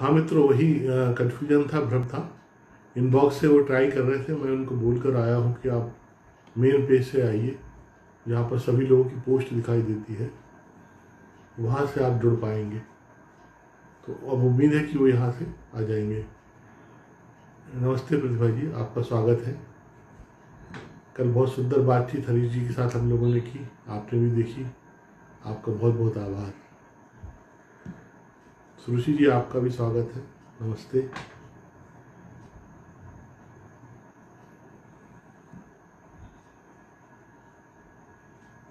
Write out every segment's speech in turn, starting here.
हाँ मित्रों, वही कन्फ्यूजन था, भ्रम था। इनबॉक्स से वो ट्राई कर रहे थे, मैं उनको बोलकर आया हूँ कि आप मेन पेज से आइए, जहाँ पर सभी लोगों की पोस्ट दिखाई देती है, वहाँ से आप जुड़ पाएंगे। तो अब उम्मीद है कि वो यहाँ से आ जाएंगे। नमस्ते प्रतिभा जी, आपका स्वागत है। कल बहुत सुंदर बातचीत हरीश जी के साथ हम लोगों ने की, आपने भी देखी, आपका बहुत बहुत आभार। सुरुचि जी, आपका भी स्वागत है, नमस्ते।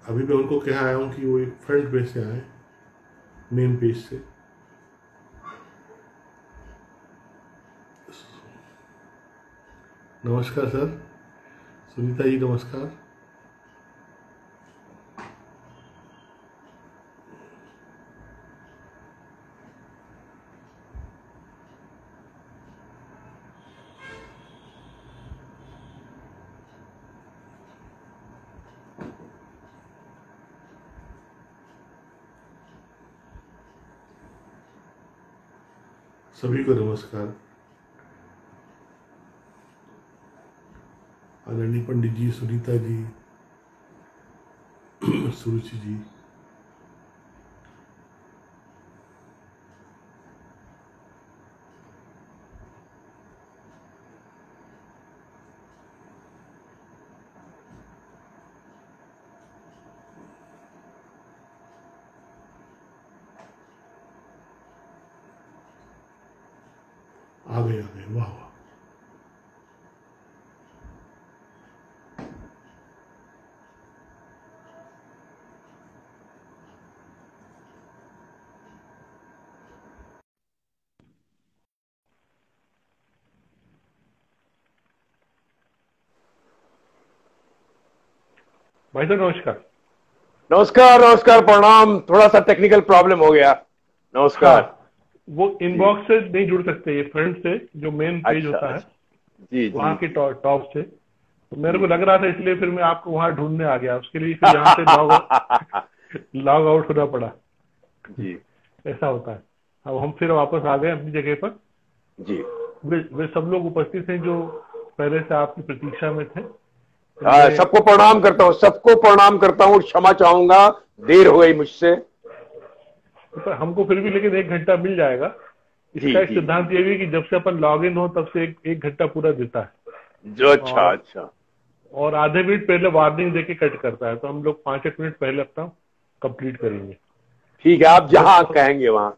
अभी मैं उनको कह आया हूँ कि वो एक फ्रंट पेज से आए, मेन पेज से। नमस्कार सर, सुनीता जी नमस्कार। सभी को नमस्कार। आदरणीय पंडित जी, सुनीता जी, सुरुचि जी, आ गए वाह वाह। भाई साहब नमस्कार। नमस्कार नमस्कार, प्रणाम। थोड़ा सा टेक्निकल प्रॉब्लम हो गया। नमस्कार। हाँ, वो इनबॉक्स से नहीं जुड़ सकते, ये फ्रंट से जो मेन पेज अच्छा, होता है जी वहाँ जी। के टॉप से। तो मेरे को लग रहा था, इसलिए फिर मैं आपको वहाँ ढूंढने आ गया। उसके लिए फिर यहाँ से लॉग आउट होना पड़ा। जी ऐसा होता है। अब हम फिर वापस आ गए अपनी जगह पर। जी। वे सब लोग उपस्थित हैं जो पहले से आपकी प्रतीक्षा में थे। सबको प्रणाम करता हूँ, सबको प्रणाम करता हूँ। क्षमा चाहूंगा, देर हो गई मुझसे। तो हमको फिर भी लेकिन 1 घंटा मिल जाएगा। जी इसका एक जी। सिद्धांत ये भी कि जब से अपन लॉग इन हो तब से एक घंटा पूरा देता है। जो अच्छा और अच्छा। और आधे मिनट पहले वार्निंग देके कट करता है, तो हम लोग 5-8 मिनट पहले अपना कंप्लीट करेंगे। ठीक है, आप जहाँ कहेंगे वहाँ।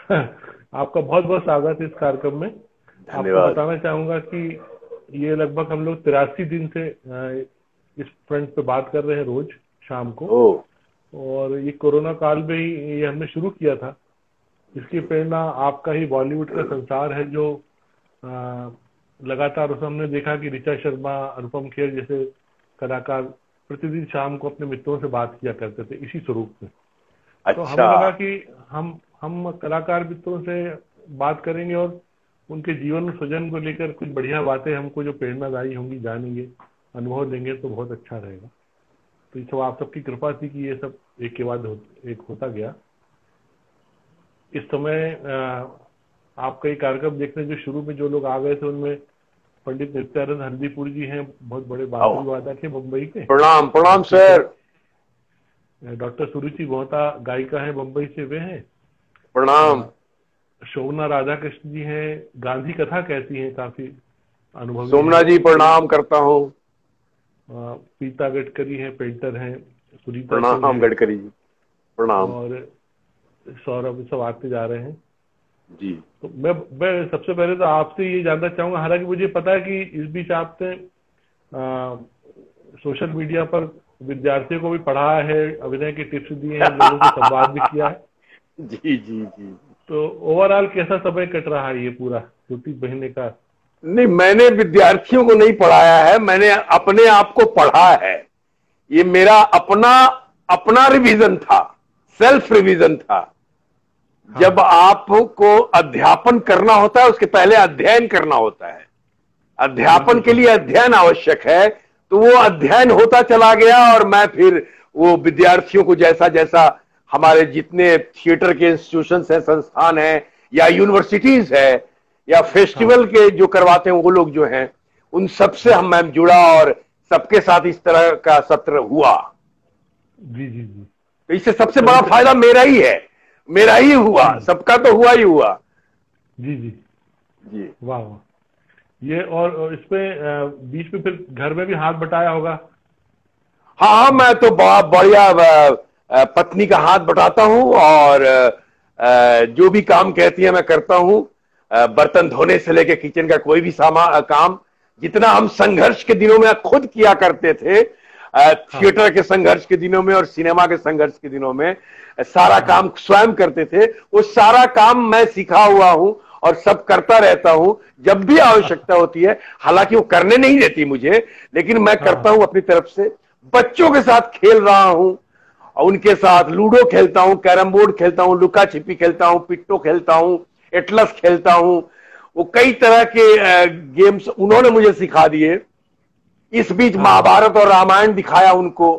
आपका बहुत बहुत स्वागत है इस कार्यक्रम में। आपको धन्यवाद। बताना चाहूंगा कि ये लगभग हम लोग 83 दिन से इस फ्रंट पे बात कर रहे हैं, रोज शाम को। ओ, और ये कोरोना काल में ही ये हमने शुरू किया था। इसकी प्रेरणा आपका ही बॉलीवुड का संसार है, जो लगातार उस हमने देखा कि ऋचा शर्मा, अनुपम खेर जैसे कलाकार प्रतिदिन शाम को अपने मित्रों से बात किया करते थे इसी स्वरूप में। तो हमें अच्छा। लगा कि हम कलाकार मित्रों से बात करेंगे और उनके जीवन सृजन को लेकर कुछ बढ़िया बातें हमको जो प्रेरणादायी होंगी जानेंगे, अनुभव लेंगे, तो बहुत अच्छा रहेगा। तो ये सब आप सबकी कृपा थी कि ये सब एक के बाद एक होता गया। इस समय आपका ये कार्यक्रम देखने जो शुरू में जो लोग आ गए थे, उनमें पंडित नित्यानंद हल्दीपुर जी हैं, बहुत बड़े बांसुरी वादक हैं मुंबई के। प्रणाम प्रणाम सर। डॉक्टर सुरुचि मोहता गायिका है मुंबई से, वे हैं। प्रणाम। शोभना राधा कृष्ण जी हैं, गांधी कथा कहती हैं, काफी अनुभवी। सोमना जी प्रणाम करता हूँ। पीता गडकरी हैं, पेंटर हैं। सुनीता सिंह प्रणाम हैं, गडकरी जी, प्रणाम। और सौरभ, सब आते जा रहे हैं जी। तो मैं सबसे पहले तो आपसे ये जानना चाहूंगा, हालांकि मुझे पता है कि इस बीच आपने सोशल मीडिया पर विद्यार्थियों को भी पढ़ाया है, अभिनय के टिप्स दिए हैं, लोगों से संवाद भी किया है। जी जी जी। तो ओवरऑल कैसा समय कट रहा है ये पूरा छुट्टी महीने का? नहीं, मैंने विद्यार्थियों को नहीं पढ़ाया है, मैंने अपने आप को पढ़ा है। ये मेरा अपना अपना रिवीजन था, सेल्फ रिवीजन था। हाँ। जब आपको अध्यापन करना होता है, उसके पहले अध्ययन करना होता है। अध्यापन के लिए अध्ययन आवश्यक है, तो वो अध्ययन होता चला गया। और मैं फिर वो विद्यार्थियों को जैसा जैसा हमारे जितने थिएटर के इंस्टीट्यूशंस हैं, संस्थान हैं, या यूनिवर्सिटीज है या फेस्टिवल के जो करवाते हैं वो लोग जो हैं, उन सबसे हम मैम जुड़ा और सबके साथ इस तरह का सत्र हुआ। जी जी जी। तो इससे सबसे बड़ा फायदा मेरा ही है, मेरा ही हुआ, सबका तो हुआ ही हुआ। जी जी जी वाह वाह। ये और इसमें बीच में फिर घर में भी हाथ बटाया होगा? हाँ, मैं तो बहुत बढ़िया पत्नी का हाथ बटाता हूं और जो भी काम कहती है मैं करता हूं। बर्तन धोने से लेके किचन का कोई भी काम, जितना हम संघर्ष के दिनों में खुद किया करते थे, थिएटर के संघर्ष के दिनों में और सिनेमा के संघर्ष के दिनों में सारा काम स्वयं करते थे, वो सारा काम मैं सीखा हुआ हूं और सब करता रहता हूं जब भी आवश्यकता होती है। हालांकि वो करने नहीं देती मुझे, लेकिन मैं करता हूं अपनी तरफ से। बच्चों के साथ खेल रहा हूं, उनके साथ लूडो खेलता हूं, कैरम बोर्ड खेलता हूं, लुका छिपी खेलता हूं, पिट्टो खेलता हूं, एटलस खेलता हूं। वो कई तरह के गेम्स उन्होंने मुझे सिखा दिए। इस बीच महाभारत और रामायण दिखाया उनको।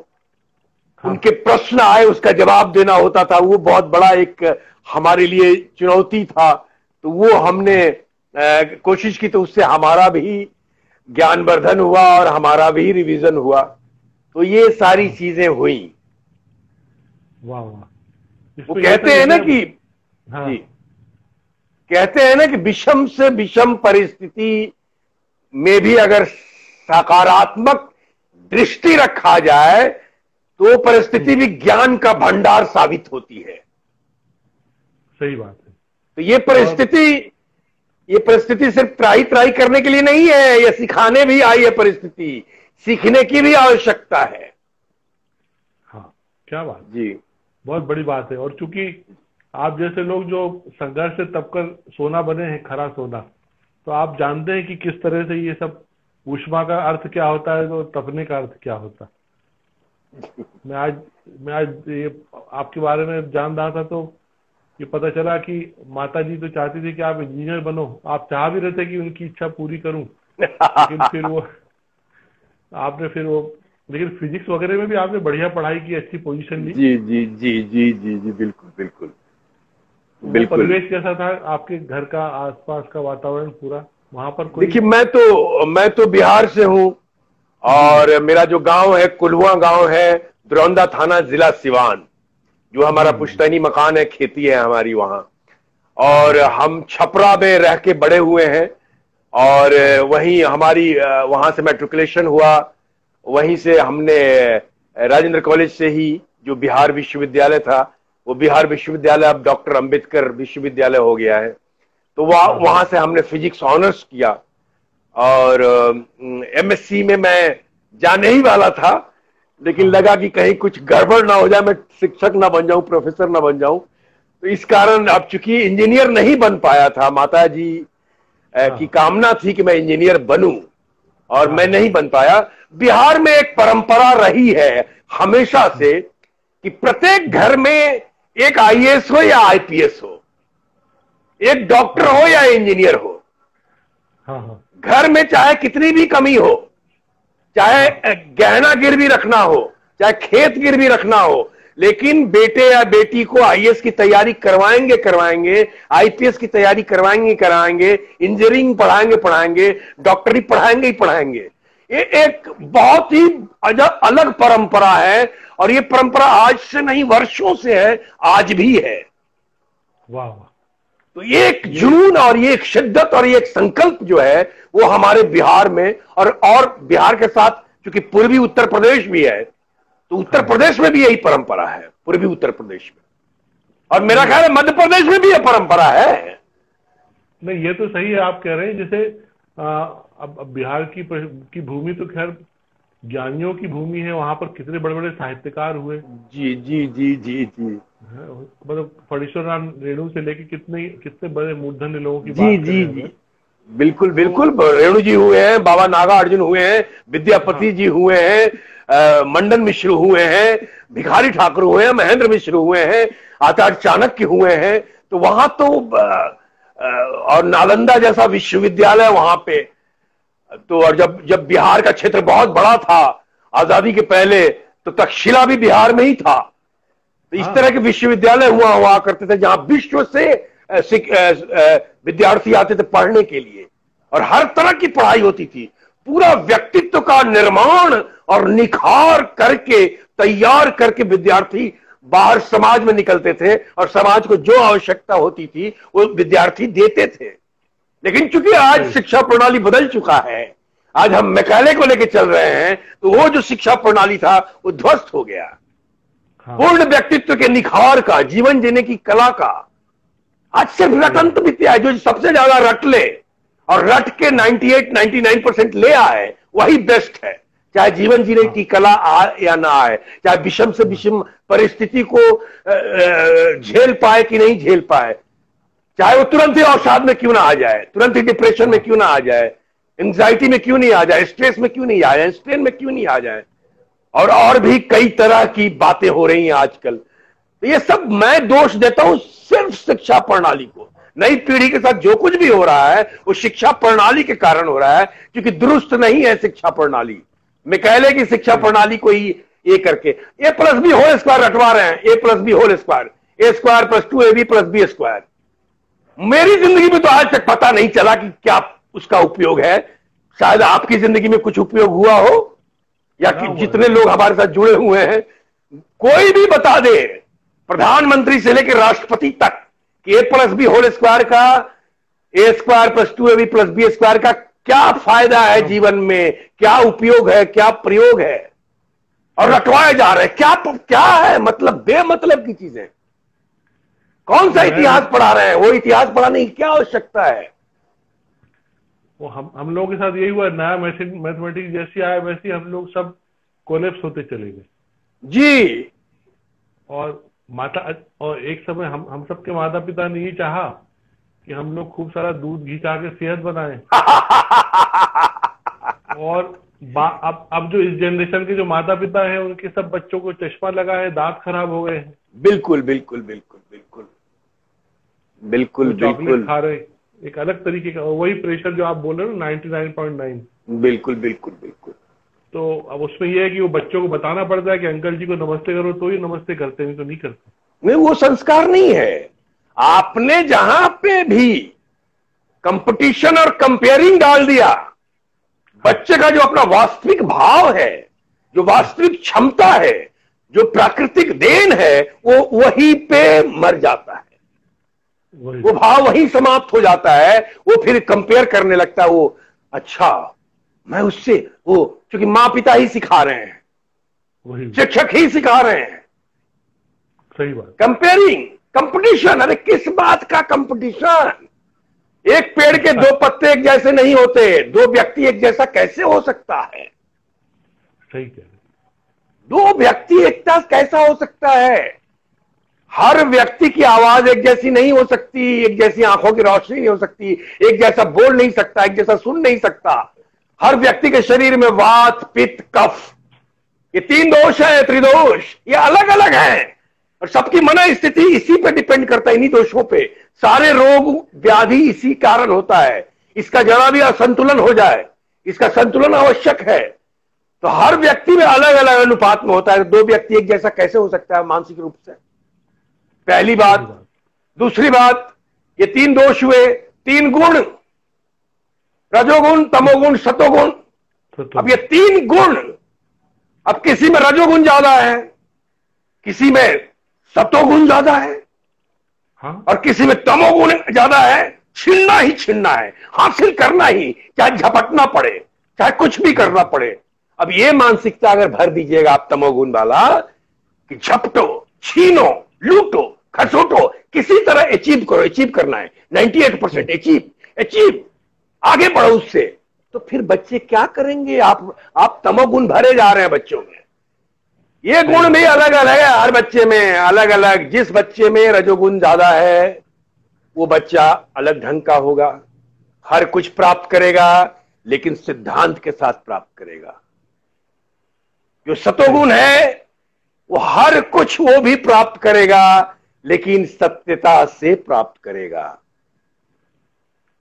उनके प्रश्न आए, उसका जवाब देना होता था, वो बहुत बड़ा एक हमारे लिए चुनौती था। तो वो हमने कोशिश की, तो उससे हमारा भी ज्ञानवर्धन हुआ और हमारा भी रिवीजन हुआ। तो ये सारी चीजें हुई। वाह वाह। वो कहते हैं ना कि जी, कहते हैं ना कि विषम से विषम परिस्थिति में भी अगर सकारात्मक दृष्टि रखा जाए तो परिस्थिति भी ज्ञान का भंडार साबित होती है। सही बात है। तो ये परिस्थिति सिर्फ त्राही करने के लिए नहीं है, ये सिखाने भी आई है परिस्थिति, सीखने की भी आवश्यकता है। हाँ, क्या बात जी, बहुत बड़ी बात है। और चूंकि आप जैसे लोग जो संघर्ष से तपकर सोना बने हैं, खरा सोना, तो आप जानते हैं कि किस तरह से ये सब ऊष्मा का अर्थ क्या होता है, तो तपने का अर्थ क्या होता है। मैं आज ये आपके बारे में जान रहा था तो ये पता चला कि माता जी तो चाहती थी कि आप इंजीनियर बनो, आप चाह भी रहे थे कि उनकी इच्छा पूरी करूं, लेकिन लेकिन फिजिक्स वगैरह में भी आपने बढ़िया पढ़ाई की, अच्छी पोजीशन ली। जी जी जी जी जी जी बिल्कुल बिल्कुल बिल्कुल। परिवेश कैसा था आपके घर का, आसपास का वातावरण पूरा वहां पर? देखिए, मैं तो बिहार से हूं और मेरा जो गांव है कुलवा गांव है, दरौंदा थाना, जिला सिवान। जो हमारा पुश्तैनी मकान है, खेती है हमारी वहां। और हम छपरा में रह के बड़े हुए हैं और वहीं हमारी वहां से मैट्रिकुलेशन हुआ। वहीं से हमने राजेंद्र कॉलेज से ही, जो बिहार विश्वविद्यालय था, वो बिहार विश्वविद्यालय अब डॉक्टर अंबेडकर विश्वविद्यालय हो गया है। तो वहां से हमने फिजिक्स ऑनर्स किया और एमएससी में मैं जाने ही वाला था, लेकिन लगा कि कहीं कुछ गड़बड़ ना हो जाए, मैं शिक्षक ना बन जाऊं, प्रोफेसर ना बन जाऊं। तो इस कारण अब चूंकि इंजीनियर नहीं बन पाया था, माता जी की कामना थी कि मैं इंजीनियर बनूं और मैं नहीं बन पाया। बिहार में एक परंपरा रही है हमेशा से कि प्रत्येक घर में एक आईएएस हो या आईपीएस हो, एक डॉक्टर हो या इंजीनियर हो। घर में चाहे कितनी भी कमी हो, चाहे गहना गिरवी रखना हो, चाहे खेत गिरवी रखना हो, लेकिन बेटे या बेटी को आईएएस की तैयारी करवाएंगे, आईपीएस की तैयारी कराएंगे, इंजीनियरिंग पढ़ाएंगे, डॉक्टरी पढ़ाएंगे। ये एक बहुत ही अलग परंपरा है और ये परंपरा आज से नहीं, वर्षों से है, आज भी है। वाह। तो ये एक जुनून और ये एक शिद्दत और ये एक संकल्प जो है वो हमारे बिहार में और बिहार के साथ, क्योंकि पूर्वी उत्तर प्रदेश भी है, तो उत्तर प्रदेश में भी यही परंपरा है, पूर्वी उत्तर प्रदेश में। और मेरा ख्याल है मध्य प्रदेश में भी यह परंपरा है। नहीं, ये तो सही है आप कह रहे हैं। जैसे अब बिहार की भूमि तो खैर ज्ञानियों की भूमि है, वहां पर कितने बड़े बड़े साहित्यकार हुए। जी जी जी जी जी मतलब फणीश्वर नाम रेणु से लेके कितने बड़े मूर्धन्य लोगों की जी जी जी बिल्कुल बिल्कुल। रेणु जी हुए हैं, बाबा नागार्जुन हुए हैं, विद्यापति जी हुए हैं, मंडन मिश्र हुए हैं, भिखारी ठाकुर हुए हैं, महेंद्र मिश्र हुए हैं, आचार्य चाणक्य हुए हैं। तो वहां तो और नालंदा जैसा विश्वविद्यालय वहां पे। तो और जब बिहार का क्षेत्र बहुत बड़ा था आजादी के पहले, तो तक्षशिला भी बिहार में ही था। तो इस तरह के विश्वविद्यालय हुआ करते थे जहां विश्व से विद्यार्थी आते थे पढ़ने के लिए, और हर तरह की पढ़ाई होती थी। पूरा व्यक्तित्व का निर्माण और निखार करके तैयार करके विद्यार्थी बाहर समाज में निकलते थे, और समाज को जो आवश्यकता होती थी वो विद्यार्थी देते थे। लेकिन चूंकि आज शिक्षा प्रणाली बदल चुका है, आज हम मैकाले को लेकर चल रहे हैं, तो वो जो शिक्षा प्रणाली था वो ध्वस्त हो गया। पूर्ण व्यक्तित्व के निखार का, जीवन जीने की कला का आज सिर्फ रटंत विद्या है। जो सबसे ज्यादा रट ले और रट के 98-99% ले आए वही बेस्ट है, चाहे जीवन जीने की कला आए या ना आए, चाहे विषम से विषम परिस्थिति को झेल पाए कि नहीं झेल पाए, चाहे वो तुरंत ही अवसाद में क्यों ना आ जाए, तुरंत ही डिप्रेशन में क्यों ना आ जाए, एंजाइटी में क्यों नहीं आ जाए, स्ट्रेस में क्यों नहीं आ जाए, स्ट्रेन में क्यों नहीं आ जाए, और भी कई तरह की बातें हो रही हैं आजकल। तो ये सब मैं दोष देता हूं सिर्फ शिक्षा प्रणाली को। नई पीढ़ी के साथ जो कुछ भी हो रहा है वो शिक्षा प्रणाली के कारण हो रहा है, क्योंकि दुरुस्त नहीं है शिक्षा प्रणाली। मैकाले की शिक्षा प्रणाली को ही ये करके A+B² रटवा रहे हैं, A+B², A²+2AB+B²। मेरी जिंदगी में तो आज तक पता नहीं चला कि क्या उसका उपयोग है। शायद आपकी जिंदगी में कुछ उपयोग हुआ हो, या कि जितने लोग हमारे साथ जुड़े हुए हैं कोई भी बता दे, प्रधानमंत्री से लेकर राष्ट्रपति तक, कि A+B² का, A²+2AB+B² का क्या फायदा है जीवन में, क्या उपयोग है, क्या प्रयोग है, और रटवाए जा रहे हैं। क्या है मतलब, बेमतलब की चीजें। कौन सा इतिहास पढ़ा रहे हैं? वो इतिहास पढ़ाने की क्या आवश्यकता है? वो हम लोगों के साथ यही हुआ, नया मैथमेटिक्स जैसी आया वैसे हम लोग सब कोलैप्स होते चले गए जी। और एक समय हम सबके माता पिता ने ये चाहा कि हम लोग खूब सारा दूध घी खा के सेहत बनाएं। और अब जो इस जनरेशन के जो माता पिता हैं उनके सब बच्चों को चश्मा लगा है, दांत खराब हो गए हैं। बिल्कुल बिल्कुल बिल्कुल बिल्कुल बिल्कुल बिल्कुल खा रहे, एक अलग तरीके का वही प्रेशर जो आप बोल रहे हो 99.9। बिल्कुल बिल्कुल बिल्कुल। तो अब उसमें यह है कि वो बच्चों को बताना पड़ता है कि अंकल जी को नमस्ते करो, तो ही नमस्ते करते, नहीं तो नहीं करते। नहीं, वो संस्कार नहीं है। आपने जहां पे भी कंपटीशन और कंपेयरिंग डाल दिया, बच्चे का जो अपना वास्तविक भाव है, जो वास्तविक क्षमता है, जो प्राकृतिक देन है, वो वहीं पे मर जाता है। वो भाव वहीं समाप्त हो जाता है। वो फिर कंपेयर करने लगता है। वो अच्छा मैं उससे, वो क्योंकि माँ पिता ही सिखा रहे हैं, शिक्षक ही सिखा रहे हैं। सही बात। Comparing, competition. अरे किस बात का कंपटीशन? एक पेड़ के दो पत्ते एक जैसे नहीं होते, दो व्यक्ति एक जैसा कैसे हो सकता है? सही कह रहे। दो व्यक्ति एकता कैसा हो सकता है? हर व्यक्ति की आवाज एक जैसी नहीं हो सकती, एक जैसी आंखों की रोशनी नहीं हो सकती, एक जैसा बोल नहीं सकता, एक जैसा सुन नहीं सकता। हर व्यक्ति के शरीर में वात, पित्त, कफ, ये तीन दोष है, त्रिदोष, ये अलग अलग हैं, और सबकी मन स्थिति इसी पे डिपेंड करता है, इन्हीं दोषों पे। सारे रोग व्याधि इसी कारण होता है। इसका जरा भी असंतुलन हो जाए, इसका संतुलन आवश्यक है। तो हर व्यक्ति में अलग अलग अनुपात में होता है। दो व्यक्ति एक जैसा कैसे हो सकता है मानसिक रूप से? पहली बात। दूसरी बात, ये तीन दोष हुए, तीन गुण, रजोगुण, तमोगुण, सतोगुण। अब ये तीन गुण, अब किसी में रजोगुण ज्यादा है, किसी में सतोगुण ज्यादा है, हाँ? और किसी में तमोगुण ज्यादा है। छीनना ही छीनना है, हासिल करना ही, चाहे झपटना पड़े, चाहे कुछ भी करना पड़े। अब ये मानसिकता अगर भर दीजिएगा आप तमोगुण वाला, कि झपटो, छीनो, लूटो, खसोटो, किसी तरह अचीव करो, अचीव करना है 98% अचीव, आगे बढ़ो उससे, तो फिर बच्चे क्या करेंगे? आप तमोगुण भरे जा रहे हैं बच्चों में। ये गुण भी अलग अलग है, हर बच्चे में अलग अलग। जिस बच्चे में रजोगुण ज्यादा है वो बच्चा अलग ढंग का होगा, हर कुछ प्राप्त करेगा, लेकिन सिद्धांत के साथ प्राप्त करेगा। जो सतोगुण है वो हर कुछ वो भी प्राप्त करेगा, लेकिन सत्यता से प्राप्त करेगा,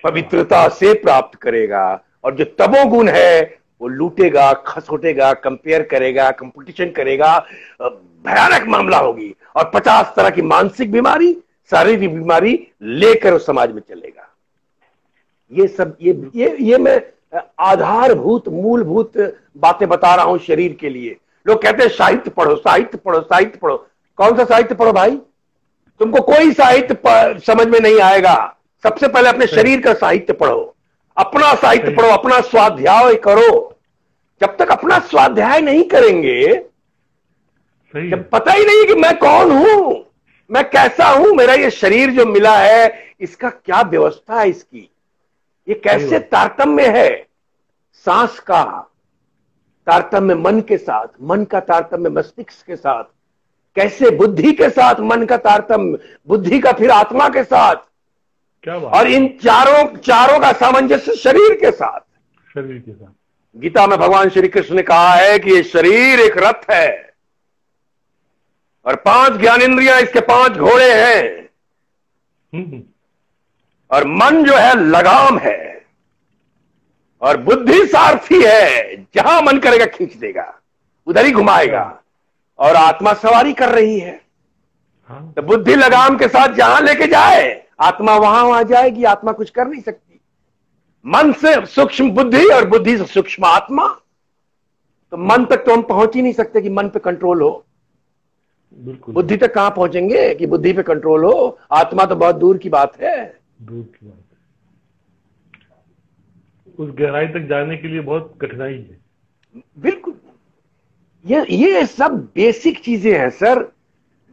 पवित्रता से प्राप्त करेगा। और जो तमोगुण है वो लूटेगा, खसोटेगा, कंपेयर करेगा, कंपटीशन करेगा, भयानक मामला होगी। और 50 तरह की मानसिक बीमारी, शारीरिक बीमारी लेकर उस समाज में चलेगा। ये सब ये मैं आधारभूत मूलभूत बातें बता रहा हूं शरीर के लिए। लोग कहते हैं साहित्य पढ़ो, साहित्य पढ़ो, साहित्य पढ़ो। कौन सा साहित्य पढ़ो भाई? तुमको कोई साहित्य समझ में नहीं आएगा। सबसे पहले अपने शरीर का साहित्य पढ़ो, अपना साहित्य पढ़ो, अपना स्वाध्याय करो। जब तक अपना स्वाध्याय नहीं करेंगे, जब पता ही नहीं कि मैं कौन हूं, मैं कैसा हूं, मेरा ये शरीर जो मिला है इसका क्या व्यवस्था है, इसकी ये कैसे तारतम्य है, सांस का तारतम्य मन के साथ, मन का तारतम्य मस्तिष्क के साथ, कैसे बुद्धि के साथ मन का तारतम्य, बुद्धि का फिर आत्मा के साथ, क्या बात, और इन चारों का सामंजस्य शरीर के साथ। गीता में भगवान श्री कृष्ण ने कहा है कि ये शरीर एक रथ है और 5 ज्ञानेंद्रियां इसके 5 घोड़े हैं, और मन जो है लगाम है, और बुद्धि सारथी है, जहां मन करेगा खींच देगा, उधर ही घुमाएगा, और आत्मा सवारी कर रही है। तो बुद्धि लगाम के साथ जहां लेके जाए, आत्मा वहां जाएगी। आत्मा कुछ कर नहीं सकती। मन से सूक्ष्म बुद्धि और बुद्धि से सूक्ष्म आत्मा, तो मन तक तो हम पहुंच ही नहीं सकते कि मन पे कंट्रोल हो। बिल्कुल, बुद्धि तक कहां पहुंचेंगे कि बुद्धि पे कंट्रोल हो? आत्मा तो बहुत दूर की बात है, दूर की बात है। उस गहराई तक जाने के लिए बहुत कठिनाई है। बिल्कुल, ये सब बेसिक चीजें हैं सर।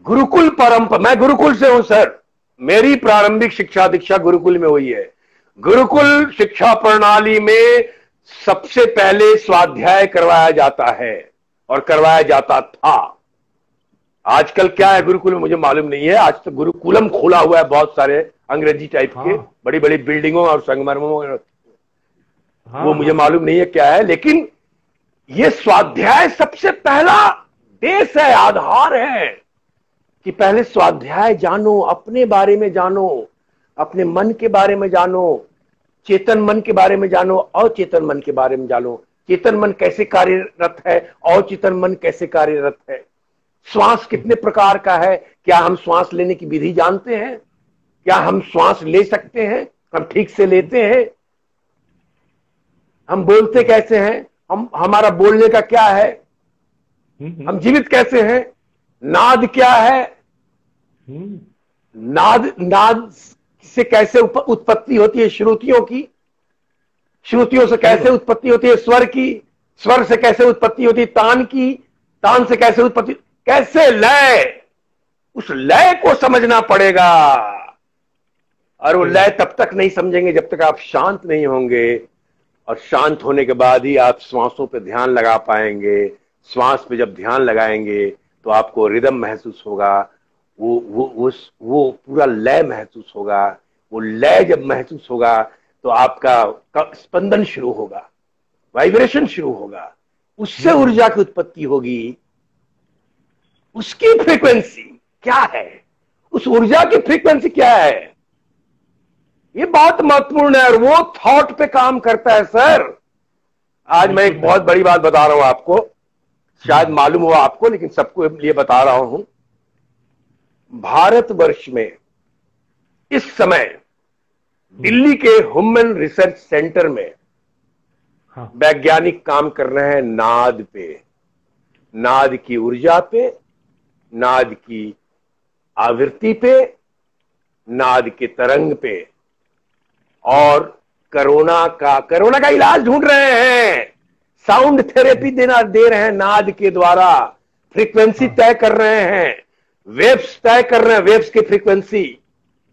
गुरुकुल परंपरा, मैं गुरुकुल से हूं सर, मेरी प्रारंभिक शिक्षा दीक्षा गुरुकुल में हुई है। गुरुकुल शिक्षा प्रणाली में सबसे पहले स्वाध्याय करवाया जाता है और करवाया जाता था। आजकल क्या है गुरुकुल में मुझे मालूम नहीं है। आज तो गुरुकुलम खोला हुआ है बहुत सारे अंग्रेजी टाइप के, बड़ी बड़ी बिल्डिंगों और संगमरमरों, वो मुझे मालूम नहीं है क्या है। लेकिन ये स्वाध्याय सबसे पहला बेस है, आधार है कि पहले स्वाध्याय जानो, अपने बारे में जानो, अपने मन के बारे में जानो, चेतन मन के बारे में जानो, अचेतन मन के बारे में जानो। चेतन मन कैसे कार्यरत है, अचेतन मन कैसे कार्यरत है, श्वास कितने प्रकार का है, क्या हम श्वास लेने की विधि जानते हैं, क्या हम श्वास ले सकते हैं, हम ठीक से लेते हैं, हम बोलते कैसे हैं, हमारा बोलने का क्या है, हम जीवित कैसे हैं, नाद क्या है, नाद से कैसे उत्पत्ति होती है श्रुतियों की, श्रुतियों से कैसे उत्पत्ति होती है स्वर की, स्वर से कैसे उत्पत्ति होती है तान की, तान से कैसे उत्पत्ति, कैसे लय, उस लय को समझना पड़ेगा। और वो लय तब तक नहीं समझेंगे जब तक आप शांत नहीं होंगे, और शांत होने के बाद ही आप श्वासों पे ध्यान लगा पाएंगे। श्वास पे जब ध्यान लगाएंगे तो आपको रिदम महसूस होगा, वो पूरा लय महसूस होगा। वो लय जब महसूस होगा तो आपका स्पंदन शुरू होगा, वाइब्रेशन शुरू होगा, उससे ऊर्जा की उत्पत्ति होगी। उसकी फ्रीक्वेंसी क्या है, उस ऊर्जा की फ्रीक्वेंसी क्या है, ये बहुत महत्वपूर्ण है। और वो थॉट पे काम करता है सर। आज मैं एक बहुत बड़ी बात बता रहा हूं आपको, शायद मालूम हुआ आपको, लेकिन सबको लिए बता रहा हूं। भारतवर्ष में इस समय दिल्ली के ह्यूमन रिसर्च सेंटर में वैज्ञानिक काम कर रहे हैं नाद पे, नाद की ऊर्जा पे, नाद की आवृत्ति पे, नाद के तरंग पे, और कोरोना का इलाज ढूंढ रहे हैं। साउंड थेरेपी दे रहे हैं नाद के द्वारा, फ्रीक्वेंसी तय कर रहे हैं, वेव्स तय कर रहे हैं, वेव्स की फ्रीक्वेंसी,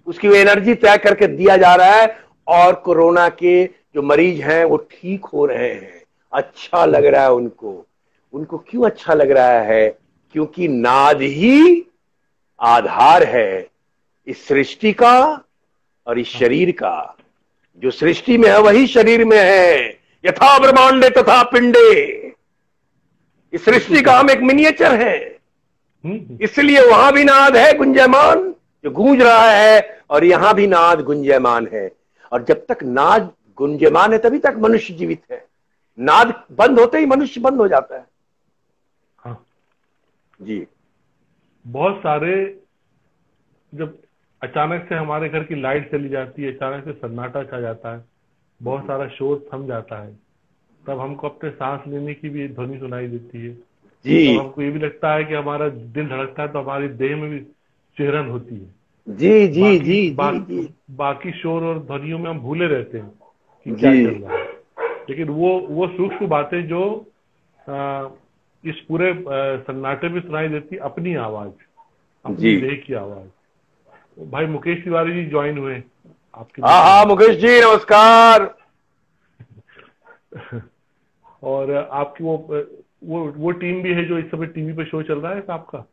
उसकी एनर्जी तय करके दिया जा रहा है। और कोरोना के जो मरीज हैं वो ठीक हो रहे हैं, अच्छा लग रहा है उनको क्यों अच्छा लग रहा है? क्योंकि नाद ही आधार है इस सृष्टि का और इस शरीर का। जो सृष्टि में है वही शरीर में है, यथा ब्रह्मांडे तथा पिंडे। इस सृष्टि का हम एक मिनिएचर है, इसलिए वहां भी नाद है गुंजयमान, जो गूंज रहा है, और यहां भी नाद गुंजयमान है। और जब तक नाद गुंजयमान है तभी तक मनुष्य जीवित है। नाद बंद होते ही मनुष्य बंद हो जाता है। हाँ जी, बहुत सारे जब अचानक से हमारे घर की लाइट चली जाती है, अचानक से सन्नाटा छा जाता है, बहुत सारा शोर थम जाता है, तब हमको अपने सांस लेने की भी ध्वनि सुनाई देती है। जी तब हमको ये भी लगता है कि हमारा दिल धड़कता है, तो हमारी देह में भी सिहरन होती है। जी जी बाकी जी बाकी बाकी शोर और ध्वनियों में हम भूले रहते हैं कि क्या जी चल रहा है। लेकिन वो सूक्ष्म बातें जो इस पूरे सन्नाटे में सुनाई देती, अपनी आवाज, अपनी जी। देह की आवाज। भाई मुकेश तिवारी जी ज्वाइन हुए आपके हाँ हाँ मुकेश जी नमस्कार। और आपकी वो टीम भी है जो इस समय टीवी पे शो चल रहा है आपका।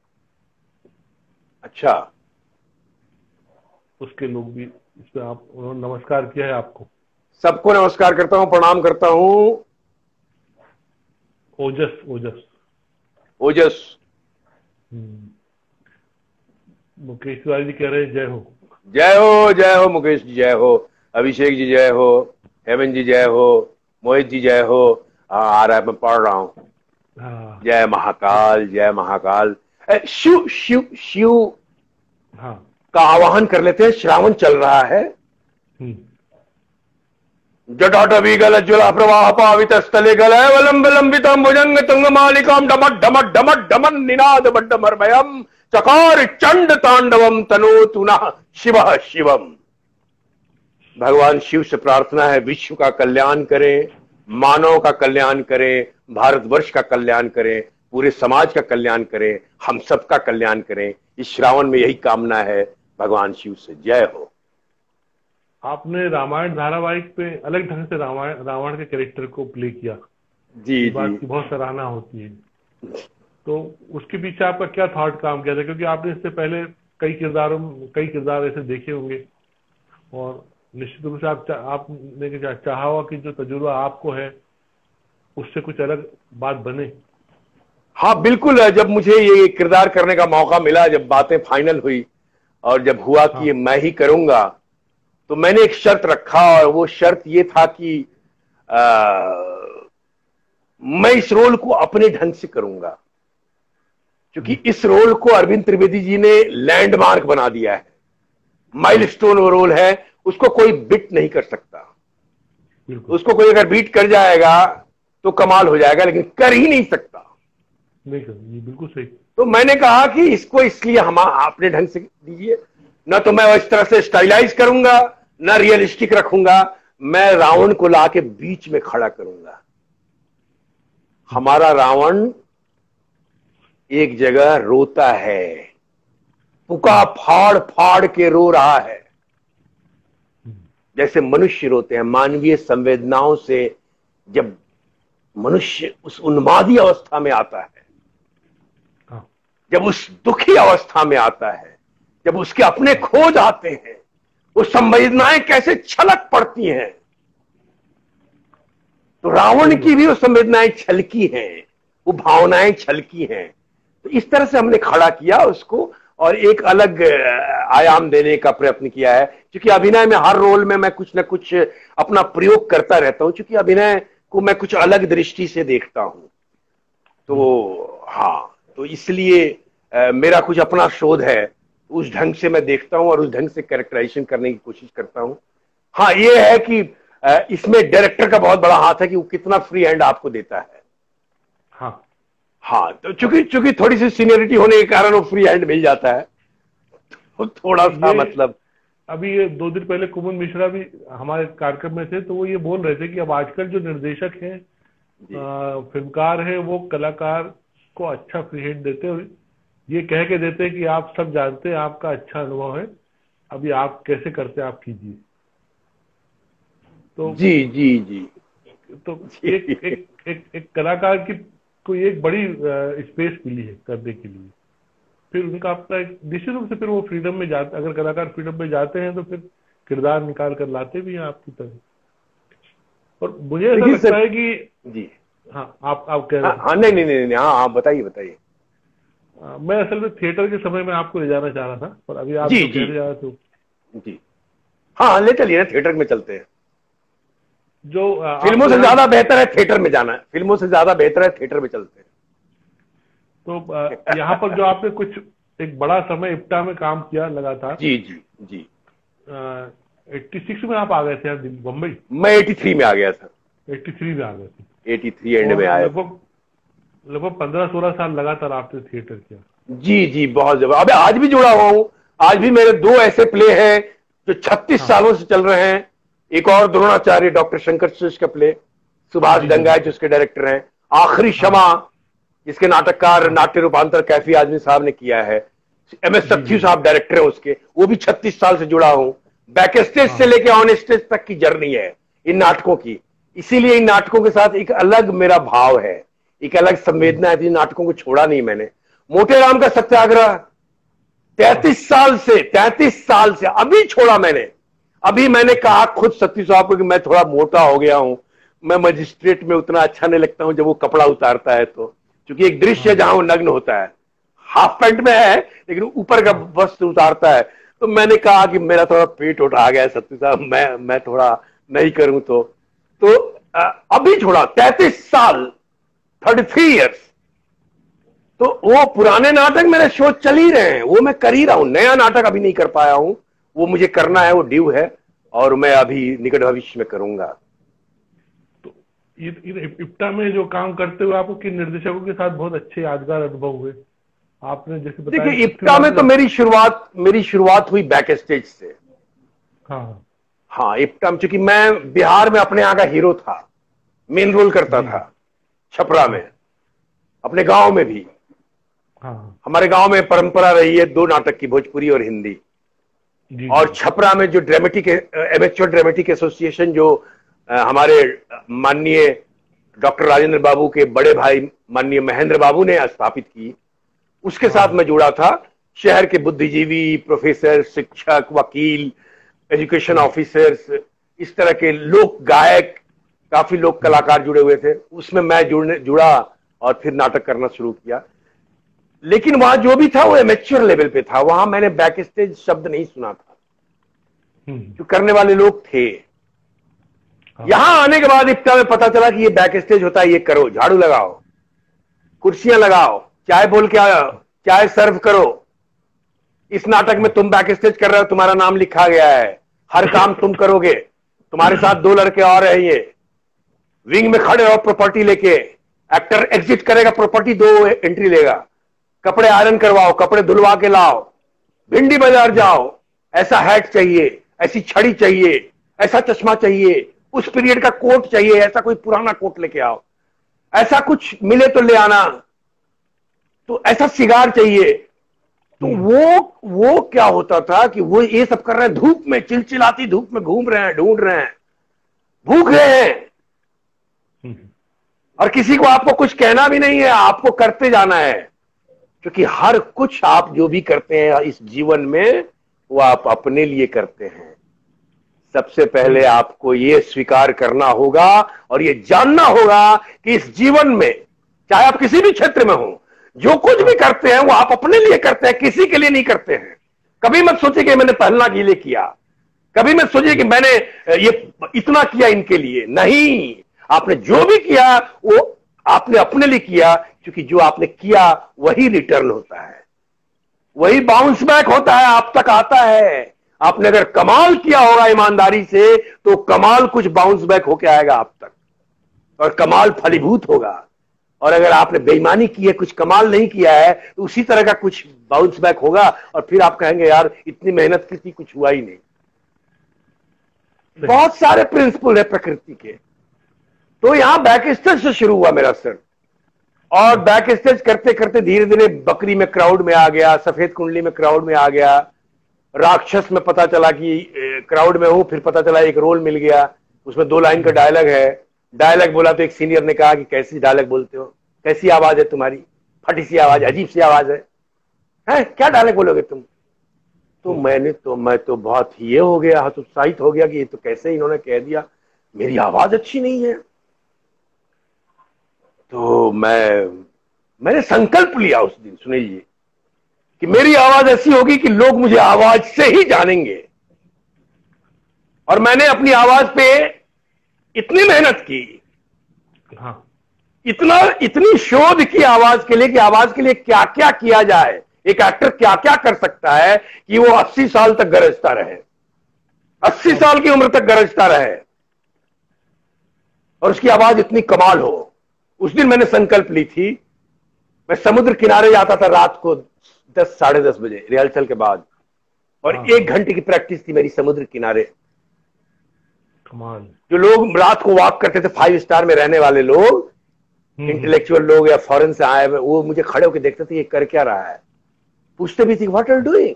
अच्छा, उसके लोग भी इस पे आप उन्होंने नमस्कार किया है आपको। सबको नमस्कार करता हूँ, प्रणाम करता हूँ। ओजस ओजस ओजस। मुकेश तिवारी जी कह रहे हैं जय हो। जय हो मुकेश जी जय हो, अभिषेक जी जय हो, हेमंत जी जय हो, मोहित जी जय हो। आ रहा है, मैं पढ़ रहा हूँ। हाँ जय महाकाल जय महाकाल। शिव शिव शिव हाँ। का आवाहन कर लेते हैं। श्रावण चल रहा है। जटाटवी गल ज्वला प्रवाह पावित स्थले गलय वलंब लंबितम भुजंग तुंग मालिकाम डमट डमट डमट डमन निनाद बड्डमर्भयम चकार चंड तांडवम तनोतु नः शिवः शिवम। भगवान शिव से प्रार्थना है विश्व का कल्याण करें, मानव का कल्याण करें, भारतवर्ष का कल्याण करें, पूरे समाज का कल्याण करें, हम सबका कल्याण करें। इस श्रावण में यही कामना है भगवान शिव से। जय हो। आपने रामायण धारावाहिक पे अलग ढंग से रावण के कैरेक्टर को प्ले किया। जी इस बात की बहुत सराहना होती है। तो उसके पीछे आपका क्या थॉट काम किया था, क्योंकि आपने इससे पहले कई किरदार ऐसे देखे होंगे, और निश्चित रूप से आपने चाहा होगा कि जो तजुर्बा आपको है उससे कुछ अलग बात बने। हाँ बिल्कुल। जब मुझे ये किरदार करने का मौका मिला, जब बातें फाइनल हुई और जब हुआ कि ये मैं ही करूंगा, तो मैंने एक शर्त रखा, और वो शर्त ये था कि मैं इस रोल को अपने ढंग से करूंगा, क्योंकि इस रोल को अरविंद त्रिवेदी जी ने लैंडमार्क बना दिया है। माइलस्टोन वो रोल है, उसको कोई बिट नहीं कर सकता। उसको कोई अगर बीट कर जाएगा तो कमाल हो जाएगा, लेकिन कर ही नहीं सकता। नहीं सर, ये बिल्कुल सही। तो मैंने कहा कि इसको इसलिए हम अपने ढंग से दीजिए, ना तो मैं इस तरह से स्टाइलाइज करूंगा, ना रियलिस्टिक रखूंगा। मैं रावण को लाके बीच में खड़ा करूंगा। हमारा रावण एक जगह रोता है, पुका फाड़ फाड़ के रो रहा है, जैसे मनुष्य रोते हैं। मानवीय संवेदनाओं से जब मनुष्य उस उन्मादी अवस्था में आता है, जब उस दुखी अवस्था में आता है, जब उसके अपने खो जाते हैं, वो संवेदनाएं कैसे छलक पड़ती हैं। तो रावण की भी वो संवेदनाएं छलकी हैं, वो भावनाएं छलकी हैं। तो इस तरह से हमने खड़ा किया उसको, और एक अलग आयाम देने का प्रयत्न किया है। क्योंकि अभिनय में हर रोल में मैं कुछ ना कुछ अपना प्रयोग करता रहता हूं, क्योंकि अभिनय को मैं कुछ अलग दृष्टि से देखता हूं। तो हाँ, तो इसलिए मेरा कुछ अपना शोध है, उस ढंग से मैं देखता हूं और उस ढंग से कैरेक्टराइजेशन करने की कोशिश करता हूं। हाँ, ये है कि इसमें डायरेक्टर का बहुत बड़ा हाथ है कि वो कितना फ्री हैंड आपको देता है। हाँ हाँ, तो चूंकि थोड़ी सी सीनियरिटी होने के कारण वो फ्री हैंड मिल जाता है, तो थोड़ा सा मतलब। अभी ये 2 दिन पहले कुमुद मिश्रा भी हमारे कार्यक्रम में थे, तो वो ये बोल रहे थे कि अब आजकल जो निर्देशक हैं, फिल्मकार हैं, वो कलाकार को अच्छा फ्री हैंड देते हैं, और ये कह के देते हैं कि आप सब जानते हैं, आपका अच्छा अनुभव है, अभी आप कैसे करते हैं आप कीजिए। तो जी जी जी। तो एक कलाकार की कोई एक बड़ी स्पेस मिली है करने के लिए। फिर उनका अपना निश्चित रूप से फिर वो फ्रीडम में जाते, अगर कलाकार फ्रीडम में जाते हैं तो फिर किरदार निकाल कर लाते भी हैं आपकी तरह। और मुझे ऐसा लगता है कि जी हाँ, आप कह रहे हैं। हाँ नहीं, हाँ बताइए। मैं असल में थिएटर के समय में आपको ले जाना चाह रहा था, पर अभी आप जी, जो कह रहे हैं तो जी हाँ ले चलिए ना, थिएटर में चलते हैं। जो फिल्मों से ज्यादा बेहतर है थिएटर में जाना है, फिल्मों से ज्यादा बेहतर है थिएटर में चलते हैं। तो यहाँ पर जो आपने कुछ एक बड़ा समय इप्टा में काम किया लगातार। जी जी जी। 86 में आप आ गए थे यार बम्बई? मैं 83 में आ गया था। 83 में आ गए थे। 83 एंड में आया। लगभग 15-16 साल लगातार आपने थिएटर किया। जी जी, बहुत जबरदस्त। अबे आज भी जुड़ा हुआ हूँ। आज भी मेरे 2 ऐसे प्ले हैं जो 36 सालों से चल रहे हैं। एक और द्रोणाचार्य डॉक्टर शंकर श्रेष्ठ का प्ले, सुभाष डंगायत उसके डायरेक्टर हैं। आखिरी क्षमा जिसके नाटककार नाट्य रूपांतर कैफी आजमी साहब ने किया है, MS सत्थी साहब डायरेक्टर है उसके, वो भी 36 साल से जुड़ा हूं। बैक स्टेज से लेके ऑन स्टेज तक की जर्नी है इन नाटकों की। इसीलिए इन नाटकों के साथ एक अलग मेरा भाव है, एक अलग संवेदना है। इन नाटकों को छोड़ा नहीं मैंने। मोटे राम का सत्याग्रह 33 साल से अभी छोड़ा मैंने। अभी मैंने कहा खुद सत्ती साहब को कि मैं थोड़ा मोटा हो गया हूं, मैं मजिस्ट्रेट में उतना अच्छा नहीं लगता हूं जब वो कपड़ा उतारता है तो, क्योंकि एक दृश्य है जहां वो नग्न होता है, हाफ पैंट में है लेकिन ऊपर का वस्त्र उतारता है। तो मैंने कहा कि मेरा थोड़ा पेट उठा गया है सत्ती साहब, मैं थोड़ा नहीं करूं तो अभी छोड़ा। 33 साल, 33 ईयर्स। तो वो पुराने नाटक मेरे शो चल ही रहे हैं, वो मैं कर ही रहा हूं। नया नाटक अभी नहीं कर पाया हूं, वो मुझे करना है, वो ड्यू है और मैं अभी निकट भविष्य में करूंगा। तो इप्टा में जो काम करते हुए आपको किन निर्देशकों के साथ बहुत अच्छे यादगार अनुभव हुए? आपने जैसे बताया, देखिए इप्टा में तो मेरी शुरुआत हुई बैक स्टेज से। हाँ, इप्टा में चूंकि मैं बिहार में अपने यहाँ का हीरो था, मेन रोल करता था छपरा में, अपने गांव में भी। हमारे गांव में परंपरा रही है 2 नाटक की, भोजपुरी और हिंदी। और छपरा में जो एमेच्योर ड्रामेटिक एसोसिएशन जो हमारे माननीय डॉक्टर राजेंद्र बाबू के बड़े भाई माननीय महेंद्र बाबू ने स्थापित की, उसके साथ मैं जुड़ा था। शहर के बुद्धिजीवी, प्रोफेसर, शिक्षक, वकील, एजुकेशन ऑफिसर्स, इस तरह के लोक गायक, काफी लोग कलाकार जुड़े हुए थे। उसमें मैं जुड़ा और फिर नाटक करना शुरू किया। लेकिन वहां जो भी था वो एमेच्योर लेवल पे था, वहां मैंने बैक स्टेज शब्द नहीं सुना था, जो करने वाले लोग थे। यहां आने के बाद इप्टा में पता चला कि ये बैक स्टेज होता है, ये करो, झाड़ू लगाओ, कुर्सियां लगाओ, चाय बोल के आओ, चाय सर्व करो। इस नाटक में तुम बैक स्टेज कर रहे हो, तुम्हारा नाम लिखा गया है, हर काम तुम करोगे, तुम्हारे साथ 2 लड़के और हैं, ये विंग में खड़े रहो प्रॉपर्टी लेके, एक्टर एग्जिट करेगा, प्रॉपर्टी 2 एंट्री लेगा, कपड़े आयरन करवाओ, कपड़े धुलवा के लाओ, भिंडी बाजार जाओ, ऐसा हैट चाहिए, ऐसी छड़ी चाहिए, ऐसा चश्मा चाहिए, उस पीरियड का कोट चाहिए, ऐसा कोई पुराना कोट लेके आओ, ऐसा कुछ मिले तो ले आना, तो ऐसा सिगार चाहिए। तो वो क्या होता था कि वो ये सब कर रहे हैं, धूप में, चिलचिलाती धूप में घूम रहे हैं, ढूंढ रहे हैं, भूख रहे हैं, और किसी को आपको कुछ कहना भी नहीं है, आपको करते जाना है। क्योंकि हर कुछ आप जो भी करते हैं इस जीवन में वो आप अपने लिए करते हैं। सबसे पहले आपको ये स्वीकार करना होगा और ये जानना होगा कि इस जीवन में, चाहे आप किसी भी क्षेत्र में हो, जो कुछ भी करते हैं वो आप अपने लिए करते हैं, किसी के लिए नहीं करते हैं। कभी मत सोचिए कि मैंने पहलना के लिए किया, कभी मत सोचिए कि मैंने ये इतना किया इनके लिए, नहीं। आपने जो भी किया वो आपने अपने लिए किया, क्योंकि जो आपने किया वही रिटर्न होता है, वही बाउंस बैक होता है, आप तक आता है। आपने अगर कमाल किया होगा ईमानदारी से तो कमाल कुछ बाउंस बैक होके आएगा आप तक, और कमाल फलीभूत होगा। और अगर आपने बेईमानी की है, कुछ कमाल नहीं किया है, तो उसी तरह का कुछ बाउंस बैक होगा, और फिर आप कहेंगे यार इतनी मेहनत की थी, कुछ हुआ ही नहीं। बहुत सारे प्रिंसिपल है प्रकृति के। तो यहां बैक स्टेज से शुरू हुआ मेरा सर, और बैक स्टेज करते करते धीरे धीरे बकरी में क्राउड में आ गया, सफेद कुंडली में क्राउड में आ गया, राक्षस में पता चला कि क्राउड में हूं, फिर पता चला एक रोल मिल गया, उसमें 2 लाइन का डायलॉग है। डायलॉग बोला तो एक सीनियर ने कहा कि कैसी डायलॉग बोलते हो, कैसी आवाज है तुम्हारी, फटी सी आवाज, अजीब सी आवाज है, क्या डायलॉग बोलोगे तुम? तो मैं तो बहुत ही ये हो गया, हतोत्साहित हो गया कि ये तो कैसे इन्होंने कह दिया, मेरी आवाज अच्छी नहीं है। तो मैंने संकल्प लिया उस दिन, सुनिए, कि मेरी आवाज ऐसी होगी कि लोग मुझे आवाज से ही जानेंगे। और मैंने अपनी आवाज पे इतनी मेहनत की, इतनी शोध की आवाज के लिए कि आवाज के लिए क्या क्या किया जाए। एक एक्टर क्या क्या कर सकता है कि वो 80 साल तक गरजता रहे, 80 साल की उम्र तक गरजता रहे और उसकी आवाज इतनी कमाल हो। उस दिन मैंने संकल्प ली थी, मैं समुद्र किनारे जाता था रात को 10 साढ़े 10 बजे रिहर्सल के बाद, और 1 घंटे की प्रैक्टिस थी मेरी समुद्र किनारे। कमाल। जो लोग रात को वॉक करते थे 5 स्टार में रहने वाले लोग, इंटेलेक्चुअल लोग या फॉरेन से आए हुए, वो मुझे खड़े होकर देखते थे ये कर क्या रहा है, पूछते भी थे what are you doing,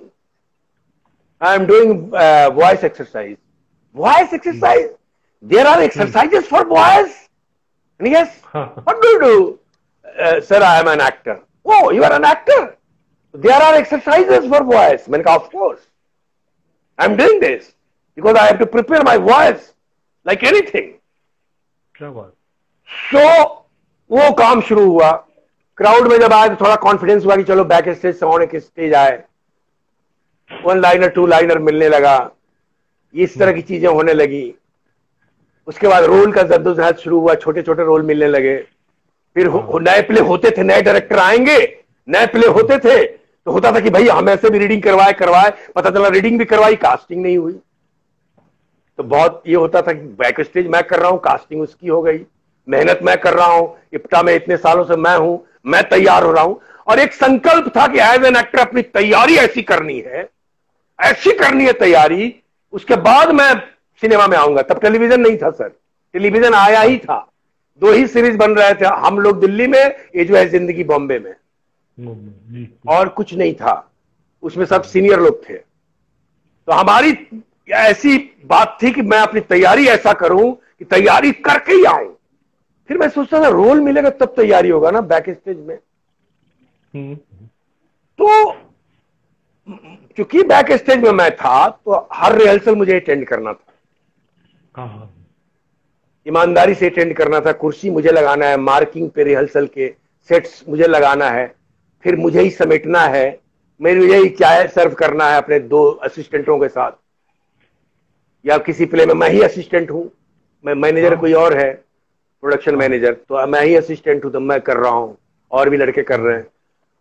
I am doing voice exercise. Voice exercise, there are exercises for voice. Yes, what do you do? Sir I am an actor. Oh, you are an actor, there are exercises for voice. मैंने कहा of course I am doing this because I have to prepare my voice like anything. क्या बात। सो वो काम शुरू हुआ। Crowd में जब आए तो थोड़ा कॉन्फिडेंस हुआ कि चलो बैक स्टेज से ऑन स्टेज आए, 1 लाइनर 2 लाइनर मिलने लगा, इस तरह की चीजें होने लगी। उसके बाद रोल का जद्दोजहद शुरू हुआ, छोटे छोटे रोल मिलने लगे। फिर नए प्ले होते थे, नए डायरेक्टर आएंगे, नए प्ले होते थे तो होता था कि भाई हम ऐसे भी रीडिंग करवाए, पता चला रीडिंग भी करवाई, कास्टिंग नहीं हुई। तो बहुत ये होता था कि बैक स्टेज मैं कर रहा हूं, कास्टिंग उसकी हो गई, मेहनत मैं कर रहा हूं, इप्टा में इतने सालों से मैं हूं, मैं तैयार हो रहा हूं। और एक संकल्प था कि एज एन एक्टर अपनी तैयारी ऐसी करनी है तैयारी, उसके बाद मैं सिनेमा में आऊंगा। तब टेलीविजन नहीं था सर, टेलीविजन आया ही था, 2 ही सीरीज बन रहे थे, हम लोग दिल्ली में, ये जो है जिंदगी बॉम्बे में, और कुछ नहीं था उसमें, सब सीनियर लोग थे। तो हमारी ऐसी बात थी कि मैं अपनी तैयारी ऐसा करूं कि तैयारी करके ही आऊं। फिर मैं सोचता था रोल मिलेगा तब तैयारी होगा ना बैक स्टेज में। तो चूंकि बैक स्टेज में मैं था तो हर रिहर्सल मुझे अटेंड करना था, ईमानदारी से अटेंड करना था। कुर्सी मुझे लगाना है, मार्किंग पे रिहर्सल के सेट्स मुझे लगाना है, फिर मुझे ही समेटना है, मुझे ही चाय सर्व करना है अपने 2 असिस्टेंटों के साथ, या किसी प्ले में मैं ही असिस्टेंट हूं, मैं मैनेजर कोई और है, प्रोडक्शन मैनेजर, तो मैं ही असिस्टेंट हूं, तो मैं कर रहा हूं, और भी लड़के कर रहे हैं।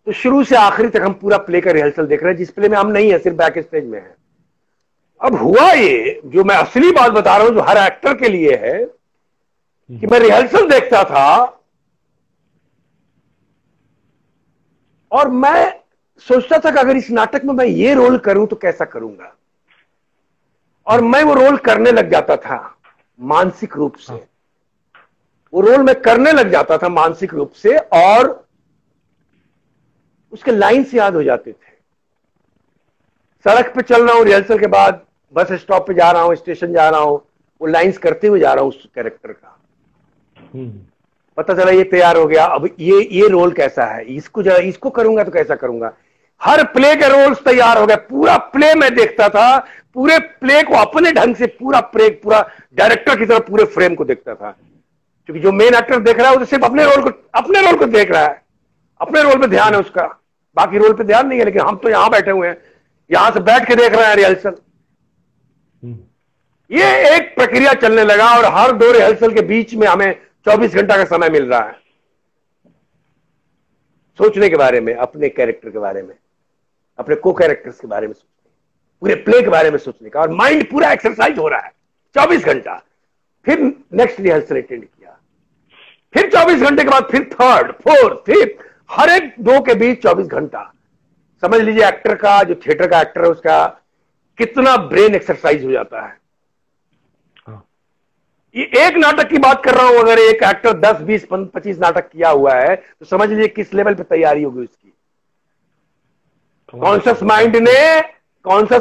तो शुरू से आखिरी तक हम पूरा प्ले का रिहर्सल देख रहे हैं, जिस प्ले में हम नहीं है, सिर्फ बैक स्टेज में है। अब हुआ ये, जो मैं असली बात बता रहा हूं, जो हर एक्टर के लिए है, कि मैं रिहर्सल देखता था और मैं सोचता था कि अगर इस नाटक में मैं ये रोल करूं तो कैसा करूंगा, और मैं वो रोल करने लग जाता था मानसिक रूप से, वो रोल मैं करने लग जाता था मानसिक रूप से, और उसके लाइन्स याद हो जाते थे। सड़क पे चल रहा हूं रिहर्सल के बाद, बस स्टॉप पे जा रहा हूं, स्टेशन जा रहा हूं, वो लाइन्स करते हुए जा रहा हूं उस कैरेक्टर का। पता चला ये तैयार हो गया, अब ये रोल कैसा है, इसको करूंगा तो कैसा करूंगा। हर प्ले के रोल्स तैयार हो गए, पूरा प्ले मैं देखता था, पूरे प्ले को अपने ढंग से, पूरा डायरेक्टर की तरह पूरे फ्रेम को देखता था। क्योंकि जो मेन एक्टर देख रहा है वो तो सिर्फ अपने रोल को देख रहा है, अपने रोल पे ध्यान है उसका, बाकी रोल पे ध्यान नहीं है। लेकिन हम तो यहां बैठे हुए हैं, यहां से बैठ के देख रहे हैं रिहर्सल। ये एक प्रक्रिया चलने लगा, और हर 2 रिहर्सल के बीच में हमें 24 घंटा का समय मिल रहा है सोचने के बारे में, अपने कैरेक्टर के बारे में, अपने को कैरेक्टर्स के बारे में सोचने, पूरे प्ले के बारे में सोचने का, और माइंड पूरा एक्सरसाइज हो रहा है 24 घंटा। फिर नेक्स्ट रिहर्सल अटेंड किया, फिर 24 घंटे के बाद फिर 3rd 4th 5th, हर एक 2 के बीच 24 घंटा। समझ लीजिए एक्टर का, जो थिएटर का एक्टर है, उसका कितना ब्रेन एक्सरसाइज हो जाता है। ये एक नाटक की बात कर रहा हूं, अगर एक एक्टर 10 20 25 नाटक किया हुआ है तो समझ लीजिए किस लेवल पे तैयारी होगी उसकी। कॉन्शियस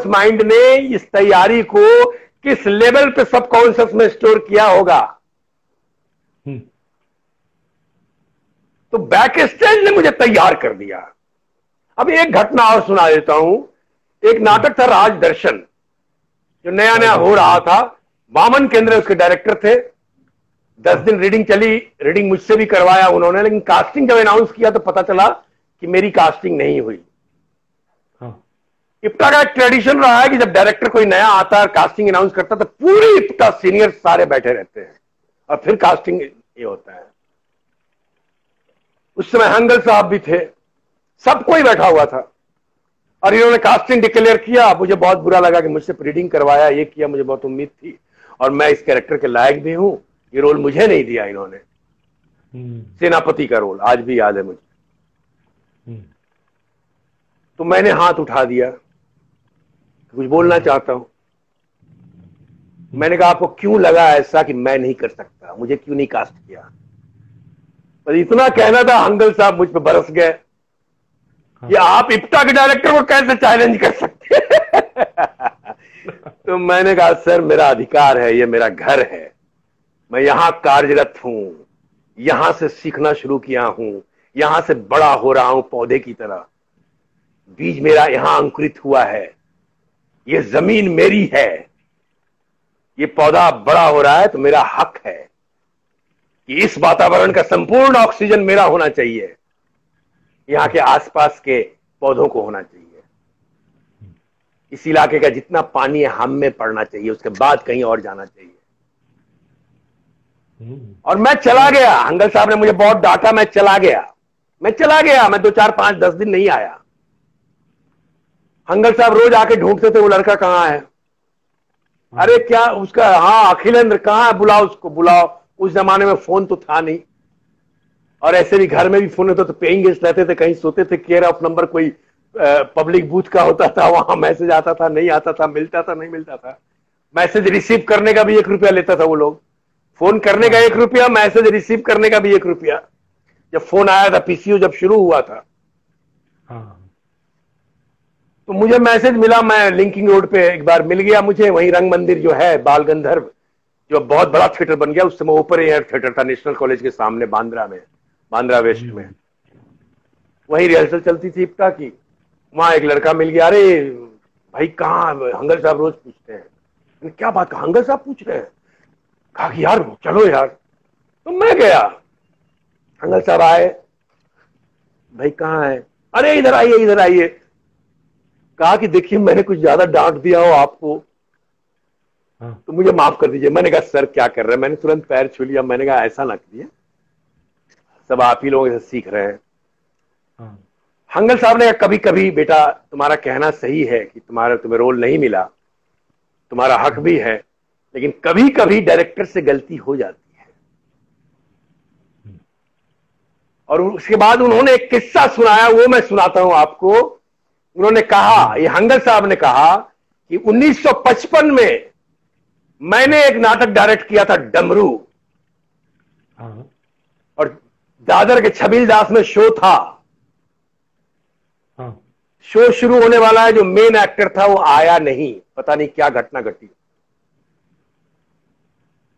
माइंड ने इस तैयारी को किस लेवल पे सबकॉन्शियस में स्टोर किया होगा। तो बैक स्टेज ने मुझे तैयार कर दिया। अब एक घटना और सुना देता हूं। एक नाटक था राज दर्शन, जो नया नया हो रहा था, वामन केंद्र उसके डायरेक्टर थे। 10 दिन रीडिंग चली, रीडिंग मुझसे भी करवाया उन्होंने, लेकिन कास्टिंग जब अनाउंस किया तो पता चला कि मेरी कास्टिंग नहीं हुई। इप्टा का एक ट्रेडिशन रहा है कि जब डायरेक्टर कोई नया आता है, कास्टिंग अनाउंस करता है, तो पूरी इप्टा सीनियर सारे बैठे रहते हैं और फिर कास्टिंग ये होता है। उस समय हंगल साहब भी थे, सब कोई बैठा हुआ था। और इन्होंने कास्टिंग डिक्लेयर किया, मुझे बहुत बुरा लगा कि मुझसे रीडिंग करवाया, ये किया, मुझे बहुत उम्मीद थी और मैं इस कैरेक्टर के लायक भी हूं। ये रोल मुझे नहीं दिया इन्होंने, सेनापति का रोल आज भी याद है मुझे। तो मैंने हाथ उठा दिया, कुछ बोलना चाहता हूं। मैंने कहा आपको क्यों लगा ऐसा कि मैं नहीं कर सकता, मुझे क्यों नहीं कास्ट किया? पर इतना कहना था, हंगल साहब मुझ पे बरस गए कि आप इप्टा के डायरेक्टर को कैसे चैलेंज कर सकते हैं? तो मैंने कहा सर मेरा अधिकार है, ये मेरा घर है, मैं यहां कार्यरत हूं, यहां से सीखना शुरू किया हूं, यहां से बड़ा हो रहा हूं पौधे की तरह। बीज मेरा यहां अंकुरित हुआ है, ये जमीन मेरी है, ये पौधा बड़ा हो रहा है तो मेरा हक है कि इस वातावरण का संपूर्ण ऑक्सीजन मेरा होना चाहिए, यहां के आसपास के पौधों को होना चाहिए, इस इलाके का जितना पानी है हम में पड़ना चाहिए, उसके बाद कहीं और जाना चाहिए। और मैं चला गया, हंगल साहब ने मुझे बहुत डांटा, मैं चला गया, मैं 2 4 5 10 दिन नहीं आया। हंगल साहब रोज आके ढूंढते थे वो लड़का कहां है, अरे क्या उसका, हाँ अखिलेंद्र कहां है, बुलाओ उसको बुलाओ। उस जमाने में फोन तो था नहीं, और ऐसे भी घर में भी फोन होता तो पेइंग गेस्ट रहते थे, कहीं सोते थे, केयर ऑफ नंबर कोई पब्लिक बूथ का होता था, वहां मैसेज आता था, नहीं आता था, मिलता था, नहीं मिलता था। मैसेज रिसीव करने का भी 1 रुपया लेता था वो लोग, फोन करने का 1 रुपया, मैसेज रिसीव करने का भी 1 रुपया। जब फोन आया था, पीसीओ जब शुरू हुआ था, तो मुझे मैसेज मिला, मैं लिंकिंग रोड पे एक बार मिल गया मुझे, वहीं रंग मंदिर जो है बाल गंधर्व, जो बहुत बड़ा थिएटर बन गया, उस समय ओपन एयर थिएटर था नेशनल कॉलेज के सामने बांद्रा में, बांद्रा वेस्ट में, वहीं रिहर्सल चलती थी इप्टा की। वहां एक लड़का मिल गया, अरे भाई कहाँ, हंगल साहब रोज पूछते हैं। क्या बात, हंगल साहब पूछ रहे हैं? कहा कि यार चलो यार। तो मैं गया, हंगल साहब आए, भाई कहाँ है? अरे इधर आइए, इधर आइए। कहा कि देखिए मैंने कुछ ज्यादा डांट दिया हो आपको, तो मुझे माफ कर दीजिए। मैंने कहा सर क्या कर रहे हैं, मैंने तुरंत पैर छू लिया, मैंने कहा ऐसा ना करिए, सब आप ही लोगों से सीख रहे हैं। हंगल साहब ने कहा कभी कभी बेटा तुम्हारा कहना सही है कि तुम्हें रोल नहीं मिला, तुम्हारा हक भी है, लेकिन कभी कभी डायरेक्टर से गलती हो जाती है। और उसके बाद उन्होंने एक किस्सा सुनाया, वो मैं सुनाता हूं आपको। उन्होंने कहा, ये हंगल साहब ने कहा कि 1955 में मैंने एक नाटक डायरेक्ट किया था डमरू, और दादर के छबीलदास में शो था। शो शुरू होने वाला है, जो मेन एक्टर था वो आया नहीं, पता नहीं क्या घटना घटी,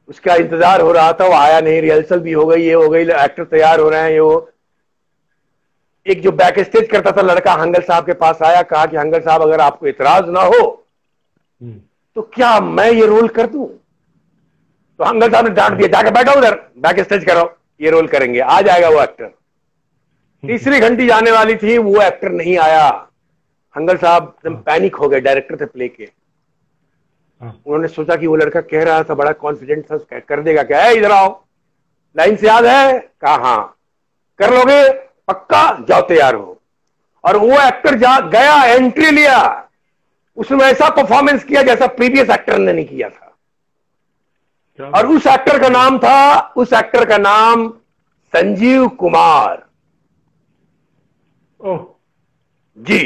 उसका इंतजार हो रहा था, वो आया नहीं। रिहर्सल भी हो गई, ये हो गई, एक्टर तैयार हो रहे हैं, ये वो। एक जो बैक स्टेज करता था लड़का हंगल साहब के पास आया, कहा कि हंगल साहब अगर आपको इतराज ना हो तो क्या मैं ये रोल कर दूं? तो हंगल साहब ने डांट दिया, जाके बैठो उधर, बैक स्टेज करो, ये रोल करेंगे, आ जाएगा वो एक्टर। तीसरी घंटी जाने वाली थी, वो एक्टर नहीं आया। हंगल साहब एकदम पैनिक हो गए, डायरेक्टर थे प्ले के। उन्होंने सोचा कि वो लड़का कह रहा था, बड़ा कॉन्फिडेंट था, कर देगा क्या, है इधर आओ, लाइन से याद है? कहा हाँ। कर लोगे? पक्का, जाओ तैयार हो। और वो एक्टर गया, एंट्री लिया, उसने ऐसा परफॉर्मेंस किया जैसा प्रीवियस एक्टर ने नहीं किया था। और उस एक्टर का नाम संजीव कुमार। जी।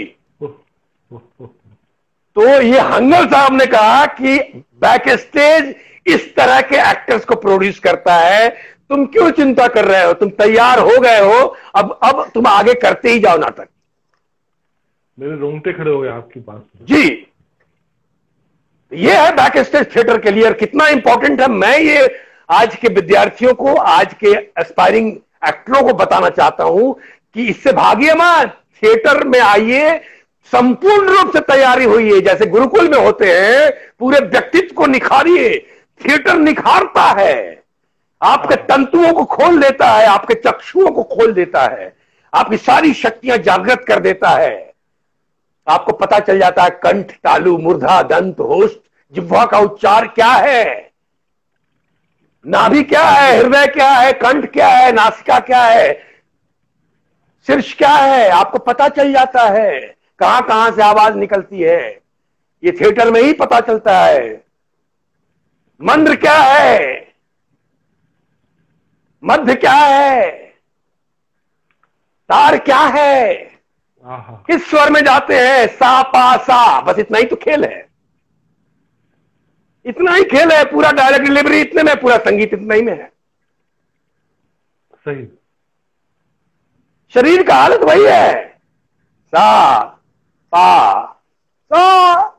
तो ये हंगल साहब ने कहा कि बैक स्टेज इस तरह के एक्टर्स को प्रोड्यूस करता है, तुम क्यों चिंता कर रहे हो, तुम तैयार हो गए हो, अब तुम आगे करते ही जाओ नाटक। मेरे रोंगटे खड़े हो गए आपकी बात जी। ये है बैक स्टेज थिएटर के लिए, और कितना इंपॉर्टेंट है। मैं ये आज के विद्यार्थियों को, आज के एस्पायरिंग एक्टरों को बताना चाहता हूं कि इससे भागिए मत, थिएटर में आइए, संपूर्ण रूप से तैयारी हुई है, जैसे गुरुकुल में होते हैं, पूरे व्यक्तित्व को निखारिए। थिएटर निखारता है, आपके तंतुओं को खोल देता है, आपके चक्षुओं को खोल देता है, आपकी सारी शक्तियां जागृत कर देता है। आपको पता चल जाता है कंठ, तालु, मूर्धा, दंत, होस्ट, जिह्वा का उच्चार क्या है, नाभि क्या है, हृदय क्या है, कंठ क्या है, नासिका क्या है, शीर्ष क्या है, आपको पता चल जाता है। कहां कहां से आवाज निकलती है, ये थिएटर में ही पता चलता है। मंद्र क्या है, मध्य क्या है, तार क्या है, किस स्वर में जाते हैं, सा पा सा, बस इतना ही तो खेल है, इतना ही खेल है। पूरा डायरेक्ट डिलीवरी इतने में, पूरा संगीत इतना ही में है। सही। शरीर का हालत वही है, सा पा सा।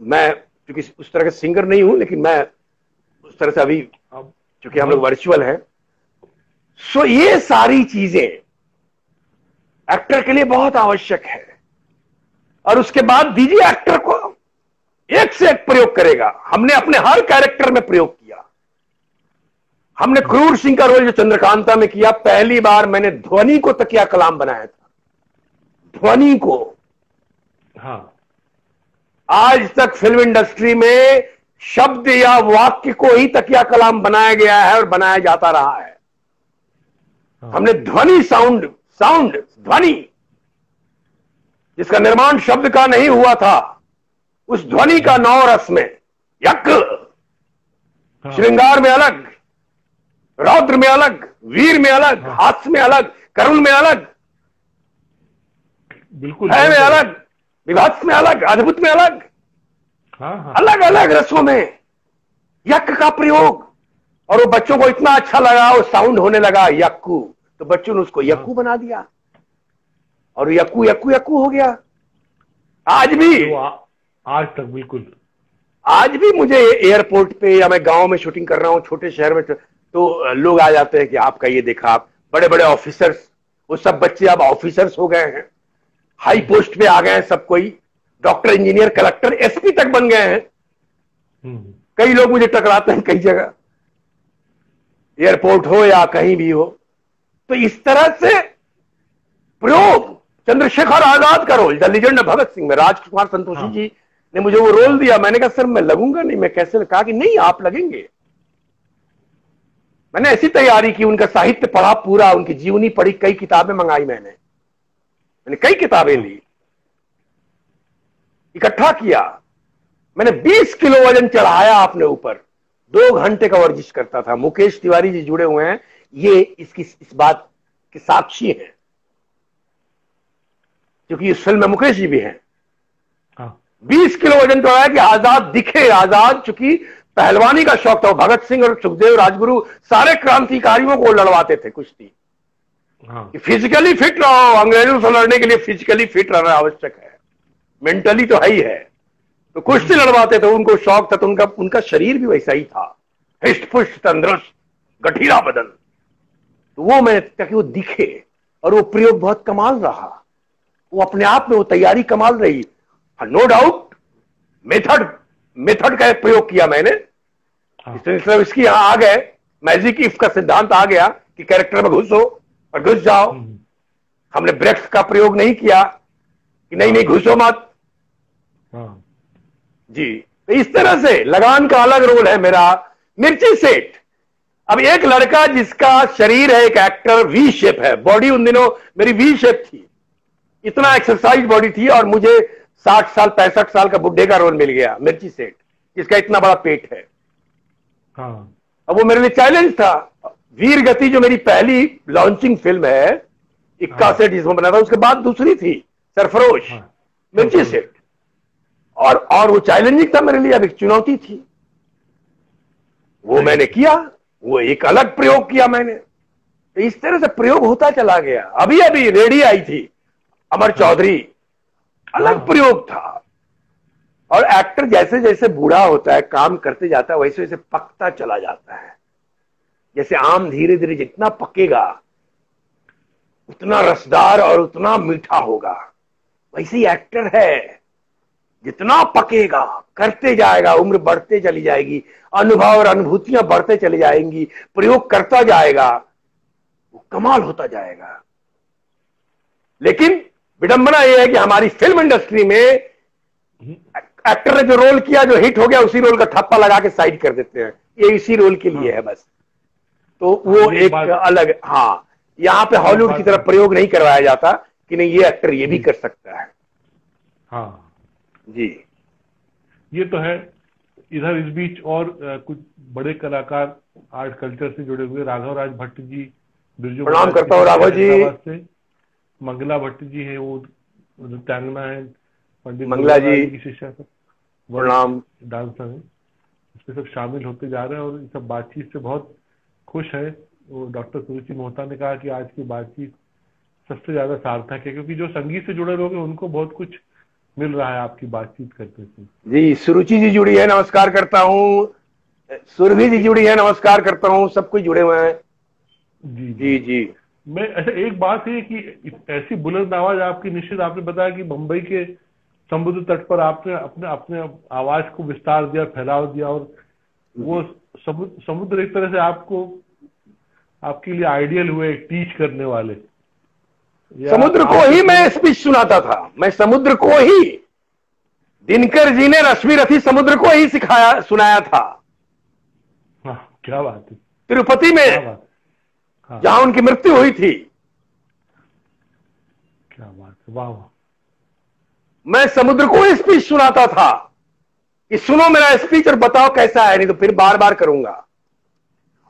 मैं क्योंकि उस तरह का सिंगर नहीं हूं, लेकिन मैं उस तरह से अभी, क्योंकि हम लोग वर्चुअल हैं, सो ये सारी चीजें एक्टर के लिए बहुत आवश्यक है। और उसके बाद दीजिए एक्टर को एक से एक प्रयोग करेगा। हमने अपने हर कैरेक्टर में प्रयोग किया। हमने क्रूर सिंह का रोल जो चंद्रकांता में किया, पहली बार मैंने ध्वनि को तकिया कलाम बनाया था, ध्वनि को। हाँ। आज तक फिल्म इंडस्ट्री में शब्द या वाक्य को ही तकिया कलाम बनाया गया है और बनाया जाता रहा है। हमने ध्वनि, साउंड ध्वनि, जिसका निर्माण शब्द का नहीं हुआ था, उस ध्वनि का 9 रस में, यक, श्रृंगार में अलग, रौद्र में अलग, वीर में अलग, हास्य में अलग, करुण में अलग, बिल्कुल भय में अलग, विभत्स में अलग, अद्भुत में अलग, अलग अलग रसों में यक का प्रयोग। और वो बच्चों को इतना अच्छा लगा, वो साउंड होने लगा यक्कू, तो बच्चों ने उसको यक्कू बना दिया और यक्कू यक्कू यक्कू हो गया। आज भी, आज तक बिल्कुल, आज भी मुझे एयरपोर्ट पे, या मैं गांव में शूटिंग कर रहा हूं छोटे शहर में, तो लोग आ जाते हैं कि आपका ये देखा, आप बड़े बड़े ऑफिसर्स, वो सब बच्चे अब ऑफिसर्स हो गए हैं, हाई पोस्ट पे आ गए हैं, सब कोई डॉक्टर, इंजीनियर, कलेक्टर, एसपी तक बन गए हैं। कई लोग मुझे टकराते हैं कई जगह, एयरपोर्ट हो या कहीं भी हो। तो इस तरह से प्रयोग, चंद्रशेखर आजाद का role the legend of Bhagat Singh में राजकुमार संतोषी जी ने मुझे वो रोल दिया। मैंने कहा सर मैं लगूंगा नहीं, मैं कैसे, कहा कि नहीं आप लगेंगे। मैंने ऐसी तैयारी की, उनका साहित्य पढ़ा पूरा, उनकी जीवनी पढ़ी, कई किताबें मंगाई, मैंने कई किताबें ली, इकट्ठा किया। मैंने 20 किलो वजन चढ़ाया अपने ऊपर, 2 घंटे का वर्जिश करता था। मुकेश तिवारी जी जुड़े हुए हैं, ये इस बात के साक्षी हैं, क्योंकि इस फिल्म में मुकेश जी भी हैं। 20 किलो वजन चढ़ाया कि आजाद दिखे। आजाद चूंकि पहलवानी का शौक था, भगत सिंह और सुखदेव, राजगुरु, सारे क्रांतिकारियों को लड़वाते थे कुश्ती। फिजिकली फिट रहो, अंग्रेजों से लड़ने के लिए फिजिकली फिट रहना आवश्यक है, मेंटली तो है ही है। तो कुश्ती लड़वाते थे, उनको शौक था, तो उनका शरीर भी वैसा ही था, हिष्ट पुष्ट तंदुरुस्त गठीला बदन। तो वो मैंने, ताकि वो दिखे, और वो प्रयोग बहुत कमाल रहा, वो अपने आप में वो तैयारी कमाल रही। नो डाउट मेथड का प्रयोग किया मैंने। मतलब इसकी यहां आ गए, मैजिक इफ का सिद्धांत आ गया कि कैरेक्टर में घुसो और घुस जाओ। हमने ब्रेक्स का प्रयोग नहीं किया कि नहीं घुसो मत जी। तो इस तरह से लगान का अलग रोल है मेरा। मिर्ची सेठ, अब एक लड़का जिसका शरीर है, एक एक्टर, वी शेप है, बॉडी उन दिनों मेरी वी शेप थी, इतना एक्सरसाइज बॉडी थी, और मुझे 60 साल 65 साल का बुढ़े का रोल मिल गया, मिर्ची सेठ, जिसका इतना बड़ा पेट है। अब वो मेरे लिए चैलेंज था। वीर गति जो मेरी पहली लॉन्चिंग फिल्म है, 61 जिसमें बना था, उसके बाद दूसरी थी सरफरोश, मिर्ची सेठ, और वो चैलेंजिंग था मेरे लिए, अब एक चुनौती थी। वो मैंने किया, वो एक अलग प्रयोग किया मैंने। तो इस तरह से प्रयोग होता चला गया। अभी अभी रेडी आई थी अमर चौधरी, अलग प्रयोग था। और एक्टर जैसे जैसे बूढ़ा होता है, काम करते जाता है, वैसे वैसे पकता चला जाता है। जैसे आम धीरे धीरे जितना पकेगा उतना रसदार और उतना मीठा होगा, वैसे ही एक्टर है, जितना पकेगा करते जाएगा, उम्र बढ़ते चली जाएगी, अनुभव और अनुभूतियां बढ़ते चली जाएंगी, प्रयोग करता जाएगा, वो कमाल होता जाएगा। लेकिन विडंबना यह है कि हमारी फिल्म इंडस्ट्री में एक्टर ने जो रोल किया, जो हिट हो गया, उसी रोल का ठप्पा लगा के साइड कर देते हैं, ये इसी रोल के लिए है बस। तो वो एक अलग, हाँ, यहां पे हॉलीवुड की तरह प्रयोग नहीं करवाया जाता कि नहीं ये एक्टर ये भी कर सकता है। हाँ जी ये तो है। इधर इस बीच और कुछ बड़े कलाकार आर्ट कल्चर से जुड़े हुए, राघव राज भट्ट जी, बिरजू प्रणाम महाराज करता हूँ राघव जी। हैदराबाद से, मंगला भट्ट जी है, वो नृत्यांगना है, पंडित मंगला जी की शिष्या सब प्रणाम। डांसर है, इसमें सब शामिल होते जा रहे हैं और इस सब बातचीत से बहुत खुश है। वो डॉक्टर सुरुचि मोहता ने कहा कि आज की बातचीत सबसे ज्यादा सार्थक है, क्योंकि जो संगीत से जुड़े लोग हैं उनको बहुत कुछ मिल रहा है आपकी बातचीत करते से। जी सुरुचि जी जुड़ी है, नमस्कार करता हूँ। सुरभि जी जुड़ी है, नमस्कार करता हूँ। सब कुछ जुड़े हुए हैं। जी जी जी मैं अच्छा, एक बात है कि ऐसी बुलंद आवाज आपकी, निश्चित आपने बताया कि मुंबई के समुद्र तट पर आपने अपने अपने आवाज को विस्तार दिया, फैलाव दिया, और वो समुद्र एक तरह से आपको, आपके लिए आइडियल हुए टीच करने वाले। समुद्र को ही मैं स्पीच सुनाता था। मैं समुद्र को ही, दिनकर जी ने रश्मि रथी समुद्र को ही सिखाया सुनाया था। हाँ, क्या बात है। तिरुपति में हाँ, जहां उनकी मृत्यु हुई थी। क्या बात है, वाह वाह। मैं समुद्र को ही स्पीच सुनाता था कि सुनो मेरा स्पीच और बताओ कैसा है, नहीं तो फिर बार बार करूंगा।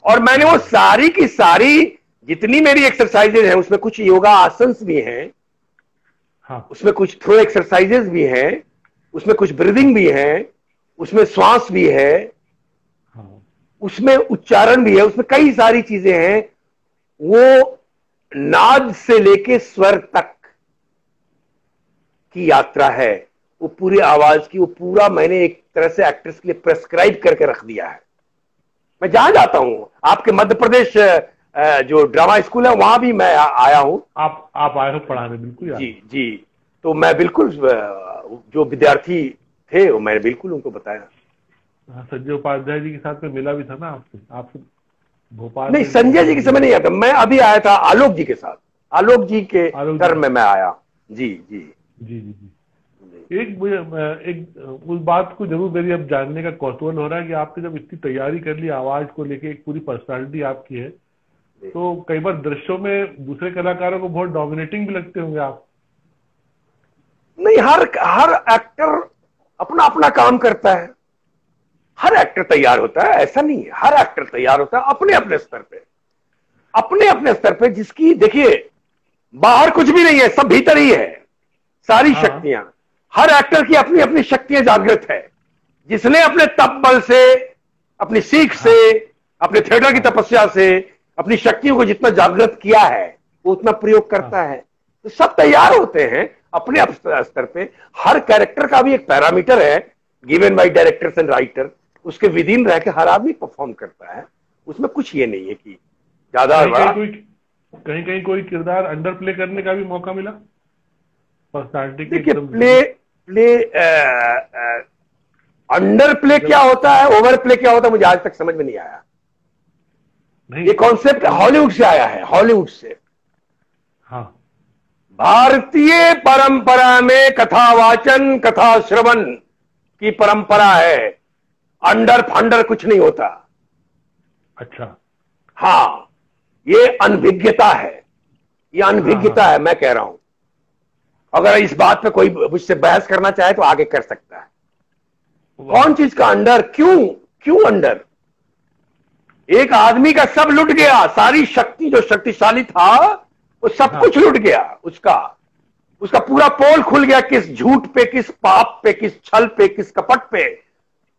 और मैंने वो सारी की सारी जितनी मेरी एक्सरसाइजेज हैं, उसमें कुछ योगा आसन्स भी हैं, हाँ, उसमें कुछ थ्रो एक्सरसाइजेज भी हैं, उसमें कुछ ब्रीदिंग भी है, उसमें श्वास भी है, हाँ, उसमें उच्चारण भी है, उसमें कई सारी चीजें हैं। वो नाद से लेके स्वर तक की यात्रा है, वो पूरी आवाज की, वो पूरा मैंने एक तरह से एक्ट्रेस के लिए प्रेस्क्राइब करके रख दिया है। मैं जहां जाता हूं, आपके मध्य प्रदेश जो ड्रामा स्कूल है वहां भी मैं आया हूं। आप आए हो पढ़ाने, बिल्कुल यार। जी जी, तो मैं बिल्कुल जो विद्यार्थी थे वो मैंने बिल्कुल उनको बताया। हाँ, संजय उपाध्याय जी के साथ में मिला भी था ना आपसे भोपाल नहीं, में। संजय जी के समय नहीं आता, मैं अभी आया था आलोक जी के साथ। आलोक जी के टर्म में मैं आया। जी जी जी जी जी। एक उस बात को जरूर मेरी अब जानने का कौतूहल हो रहा है कि आपने जब इतनी तैयारी कर ली, आवाज को लेके एक पूरी पर्सनालिटी आपकी है, तो कई बार दृश्यों में दूसरे कलाकारों को बहुत डोमिनेटिंग भी लगते होंगे आप। नहीं, हर एक्टर अपना अपना काम करता है। हर एक्टर तैयार होता है, ऐसा नहीं है। हर एक्टर तैयार होता है अपने अपने स्तर पे, अपने अपने स्तर पे। जिसकी देखिए बाहर कुछ भी नहीं है, सब भीतर ही है, सारी शक्तियां। हर एक्टर की अपनी अपनी शक्तियां जागृत है। जिसने अपने तप बल से, अपनी सीख से, अपने थिएटर की तपस्या से अपनी शक्तियों को जितना जागृत किया है वो उतना प्रयोग करता है। तो सब तैयार होते हैं अपने स्तर पे। हर कैरेक्टर का भी एक पैरामीटर है given by directors and writer, उसके विदिन रह के हर आदमी परफॉर्म करता है। उसमें कुछ ये नहीं है कि ज्यादा कहीं कहीं कोई किरदार अंडर प्ले करने का भी मौका मिला पर्सनालिटी के। देखिए अंडर प्ले क्या होता है, ओवर प्ले क्या होता है, मुझे आज तक समझ में नहीं आया। ये कॉन्सेप्ट हॉलीवुड से आया है, हॉलीवुड से। हाँ, भारतीय परंपरा में कथावाचन, कथा श्रवण की परंपरा है। अंडर फंडर कुछ नहीं होता। अच्छा, हाँ, ये अनभिज्ञता है, ये अनभिज्ञता है। मैं कह रहा हूं, अगर इस बात पे कोई मुझसे बहस करना चाहे तो आगे कर सकता है। कौन चीज का अंडर, क्यों अंडर? एक आदमी का सब लुट गया, सारी शक्ति, जो शक्तिशाली था वो सब कुछ लुट गया। उसका पूरा पोल खुल गया। किस झूठ पे, किस पाप पे, किस छल पे, किस कपट पे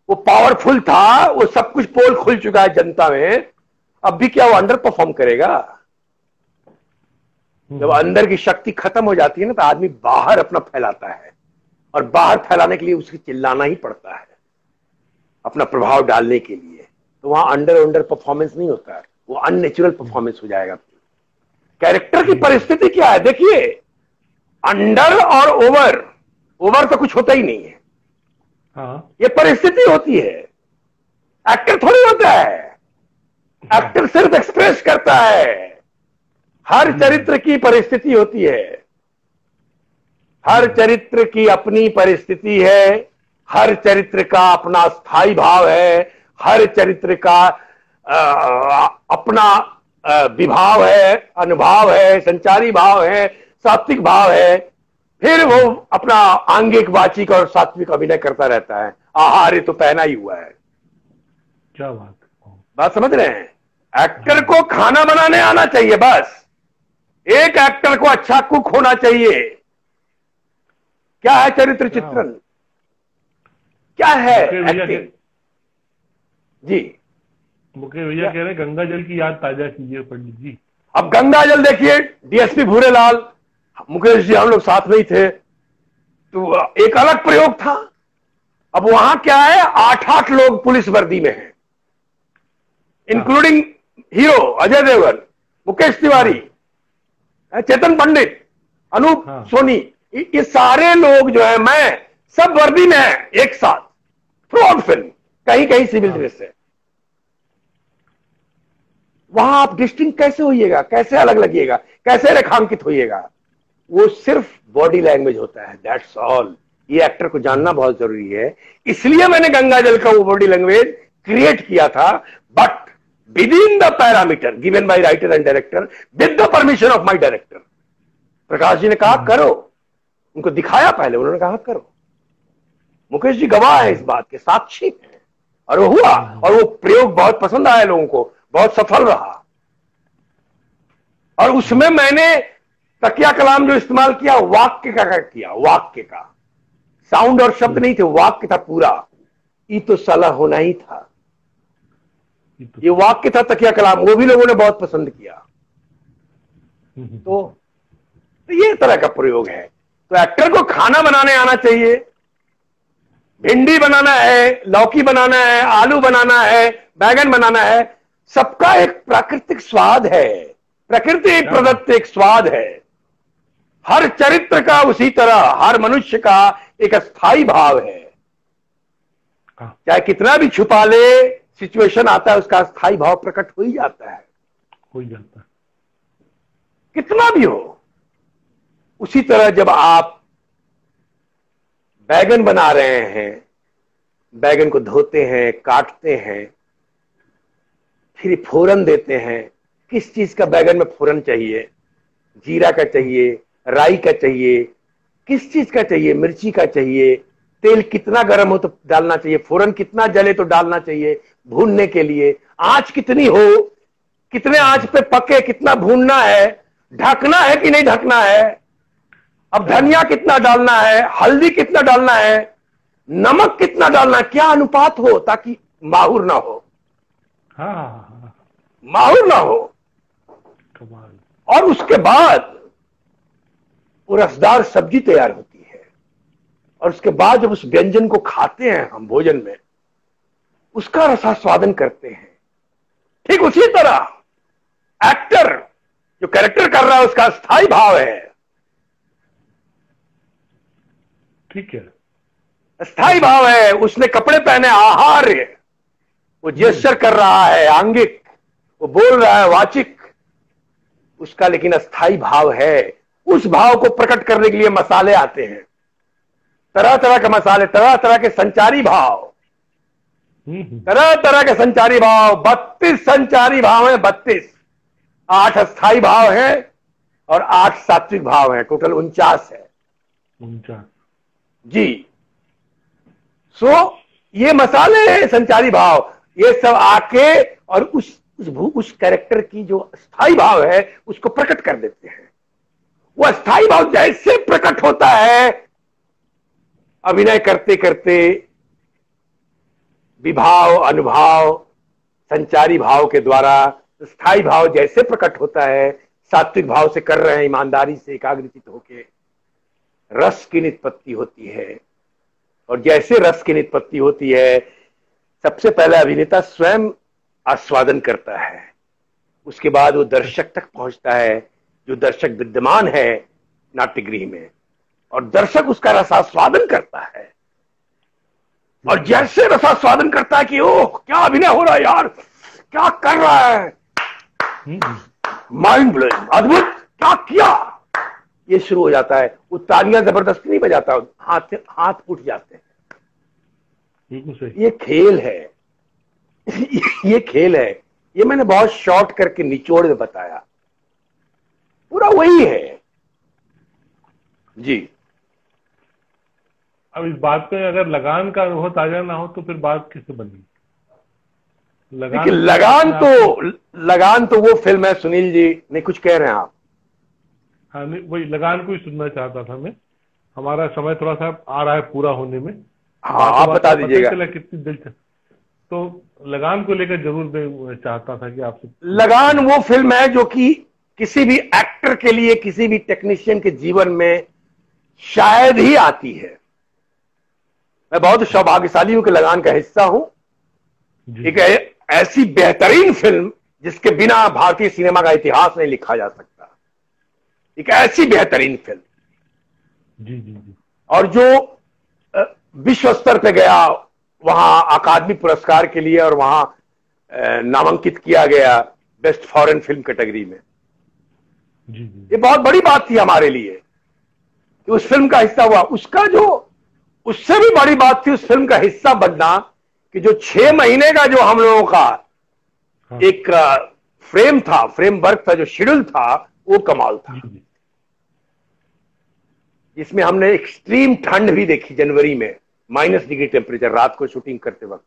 वो पावरफुल था, वो सब कुछ पोल खुल चुका है जनता में। अब भी क्या वो अंडर परफॉर्म करेगा? जब अंदर की शक्ति खत्म हो जाती है ना, तो आदमी बाहर अपना फैलाता है, और बाहर फैलाने के लिए उसकी चिल्लाना ही पड़ता है अपना प्रभाव डालने के लिए। तो वहां अंडर परफॉर्मेंस नहीं होता है, वो अननेचुरल परफॉर्मेंस हो जाएगा। कैरेक्टर की परिस्थिति क्या है? देखिए, अंडर और ओवर तो कुछ होता ही नहीं है। हाँ, ये परिस्थिति होती है। एक्टर थोड़ी होता है। एक्टर सिर्फ एक्सप्रेस करता है। हर चरित्र की परिस्थिति होती है, हर चरित्र की अपनी परिस्थिति है, हर चरित्र का अपना स्थायी भाव है, हर चरित्र का अपना विभाव है, अनुभाव है, संचारी भाव है। सात्विक भाव है, फिर वो अपना आंगिक वाचिक और सात्विक अभिनय करता रहता है। आहार ये तो पहना ही हुआ है। क्या बात बात समझ रहे हैं? एक्टर को खाना बनाने आना चाहिए बस। एक एक्टर को अच्छा कुक होना चाहिए। क्या है चरित्र चित्रण, क्या है एक्टिंग? जी मुकेश भैया कह रहे हैं गंगा जल की याद ताजा कीजिए पंडित जी। अब गंगा जल देखिए, डीएसपी भूरेलाल, मुकेश जी हम लोग साथ में ही थे, तो एक अलग प्रयोग था। अब वहां क्या है, 8-8 लोग पुलिस वर्दी में हैं, इंक्लूडिंग हीरो अजय देवगन, मुकेश तिवारी, चेतन पंडित, अनूप सोनी, ये सारे लोग जो है, मैं सब वर्दी में है एक साथ थ्रू आउट फिल्म, कहीं कहीं सिविल ड्रेस है। वहां आप डिस्टिंक्ट कैसे होइएगा, कैसे अलग लगिएगा, कैसे रेखांकित होइएगा? वो सिर्फ बॉडी लैंग्वेज होता है, दैट्स ऑल। ये एक्टर को जानना बहुत जरूरी है। इसलिए मैंने गंगा जल का वो बॉडी लैंग्वेज क्रिएट किया था, but within the parameter given by writer and director with the permission of my director. Prakash ji ने कहा करो, उनको दिखाया पहले, उन्होंने कहा करो। मुकेश जी गवाह है इस बात के, साक्षी है, और वो हुआ। और वो प्रयोग बहुत पसंद आया लोगों को, बहुत सफल रहा। और उसमें मैंने तकिया कलाम जो इस्तेमाल किया, वाक्य का किया, वाक्य का। साउंड और शब्द नहीं थे, वाक्य था पूरा। ये तो साला होना ही था, ये वाक्य था तकिया कलाम, वो भी लोगों ने बहुत पसंद किया। तो ये तरह का प्रयोग है। तो एक्टर को खाना बनाने आना चाहिए। भिंडी बनाना है, लौकी बनाना है, आलू बनाना है, बैगन बनाना है, सबका एक प्राकृतिक स्वाद है, प्रकृति प्रदत्त एक स्वाद है। हर चरित्र का उसी तरह हर मनुष्य का एक अस्थाई भाव है। चाहे कितना भी छुपा ले, सिचुएशन आता है, उसका अस्थाई भाव प्रकट हो ही जाता है, हो ही जाता है, कितना भी हो। उसी तरह जब आप बैगन बना रहे हैं, बैगन को धोते हैं, काटते हैं, फिर फोरन देते हैं। किस चीज का बैगन में फोरन चाहिए? जीरा का चाहिए, राई का चाहिए, किस चीज का चाहिए? मिर्ची का चाहिए। तेल कितना गर्म हो तो डालना चाहिए, फोरन कितना जले तो डालना चाहिए भूनने के लिए। आंच कितनी हो, कितने आंच पे पके, कितना भूनना है, ढकना है कि नहीं ढकना है। अब धनिया कितना डालना है, हल्दी कितना डालना है, नमक कितना डालना है, क्या अनुपात हो ताकि माहुर ना हो। हाँ, माहुर ना हो। कमाल। और उसके बाद वो रसदार सब्जी तैयार होती है। और उसके बाद जब उस व्यंजन को खाते हैं हम भोजन में, उसका रसास्वादन करते हैं। ठीक उसी तरह एक्टर जो कैरेक्टर कर रहा है, उसका स्थायी भाव है। ठीक है, स्थायी भाव है। उसने कपड़े पहने, आहार, वो जेस्चर कर रहा है, आंगिक, वो बोल रहा है, वाचिक, उसका लेकिन अस्थाई भाव है। उस भाव को प्रकट करने के लिए मसाले आते हैं, तरह तरह के मसाले, तरह तरह के संचारी भाव, तरह तरह के संचारी भाव। 32 संचारी भाव है, 32। 8 अस्थाई भाव है और 8 सात्विक भाव है, टोटल 49 है। 49 जी। सो ये मसाले, संचारी भाव, ये सब आके और उस कैरेक्टर की जो अस्थाई भाव है उसको प्रकट कर देते हैं। वो अस्थाई भाव जैसे प्रकट होता है, अभिनय करते करते विभाव, अनुभाव, संचारी भाव के द्वारा स्थायी भाव जैसे प्रकट होता है, सात्विक भाव से कर रहे हैं, ईमानदारी से एकाग्रचित होके, रस की निष्पत्ति होती है। और जैसे रस की निष्पत्ति होती है, सबसे पहले अभिनेता स्वयं आस्वादन करता है, उसके बाद वो दर्शक तक पहुंचता है, जो दर्शक विद्यमान है नाट्यगृह में, और दर्शक उसका रसास्वादन करता है। और जैसे रसास्वादन करता है कि ओह क्या अभिनय हो रहा है यार, क्या कर रहा है, माइंड ब्लोइंग, अद्भुत, क्या किया, ये शुरू हो जाता है। वो तालियां जबरदस्ती नहीं बजाता, हाथ उठ जाते हैं। ये खेल है, ये खेल है। ये मैंने बहुत शॉर्ट करके निचोड़ में बताया, पूरा वही है। जी। अब इस बात पे अगर लगान का अनुभव ताजा ना हो तो फिर बात किससे बनी? देखिए, लगान तो वो फिल्म है सुनील जी, नहीं कुछ कह रहे हैं आप? हाँ, नहीं वही लगान को ही सुनना चाहता था मैं। हमारा समय थोड़ा सा आ रहा है पूरा होने में। हाँ, आप बता दीजिएगा। चला कितनी दिलचस्प, तो लगान को लेकर जरूर मैं चाहता था कि आपसे। लगान वो फिल्म है जो कि किसी भी एक्टर के लिए, किसी भी टेक्नीशियन के जीवन में शायद ही आती है। मैं बहुत सौभाग्यशाली हूं कि लगान का हिस्सा हूं। एक ऐसी बेहतरीन फिल्म जिसके बिना भारतीय सिनेमा का इतिहास नहीं लिखा जा सकता। एक ऐसी बेहतरीन फिल्म जी जी जी, और जो विश्व स्तर पे गया, वहां अकादमी पुरस्कार के लिए, और वहां नामांकित किया गया बेस्ट फॉरेन फिल्म कैटेगरी में। जी जी, ये बहुत बड़ी बात थी हमारे लिए कि उस फिल्म का हिस्सा हुआ। उसका जो उससे भी बड़ी बात थी उस फिल्म का हिस्सा बनना, कि जो 6 महीने का जो हम लोगों का हाँ, एक फ्रेमवर्क था, जो शेड्यूल था, वो कमाल था। जी जी, जिसमें हमने एक्सट्रीम ठंड भी देखी जनवरी में, -डिग्री टेम्परेचर रात को शूटिंग करते वक्त,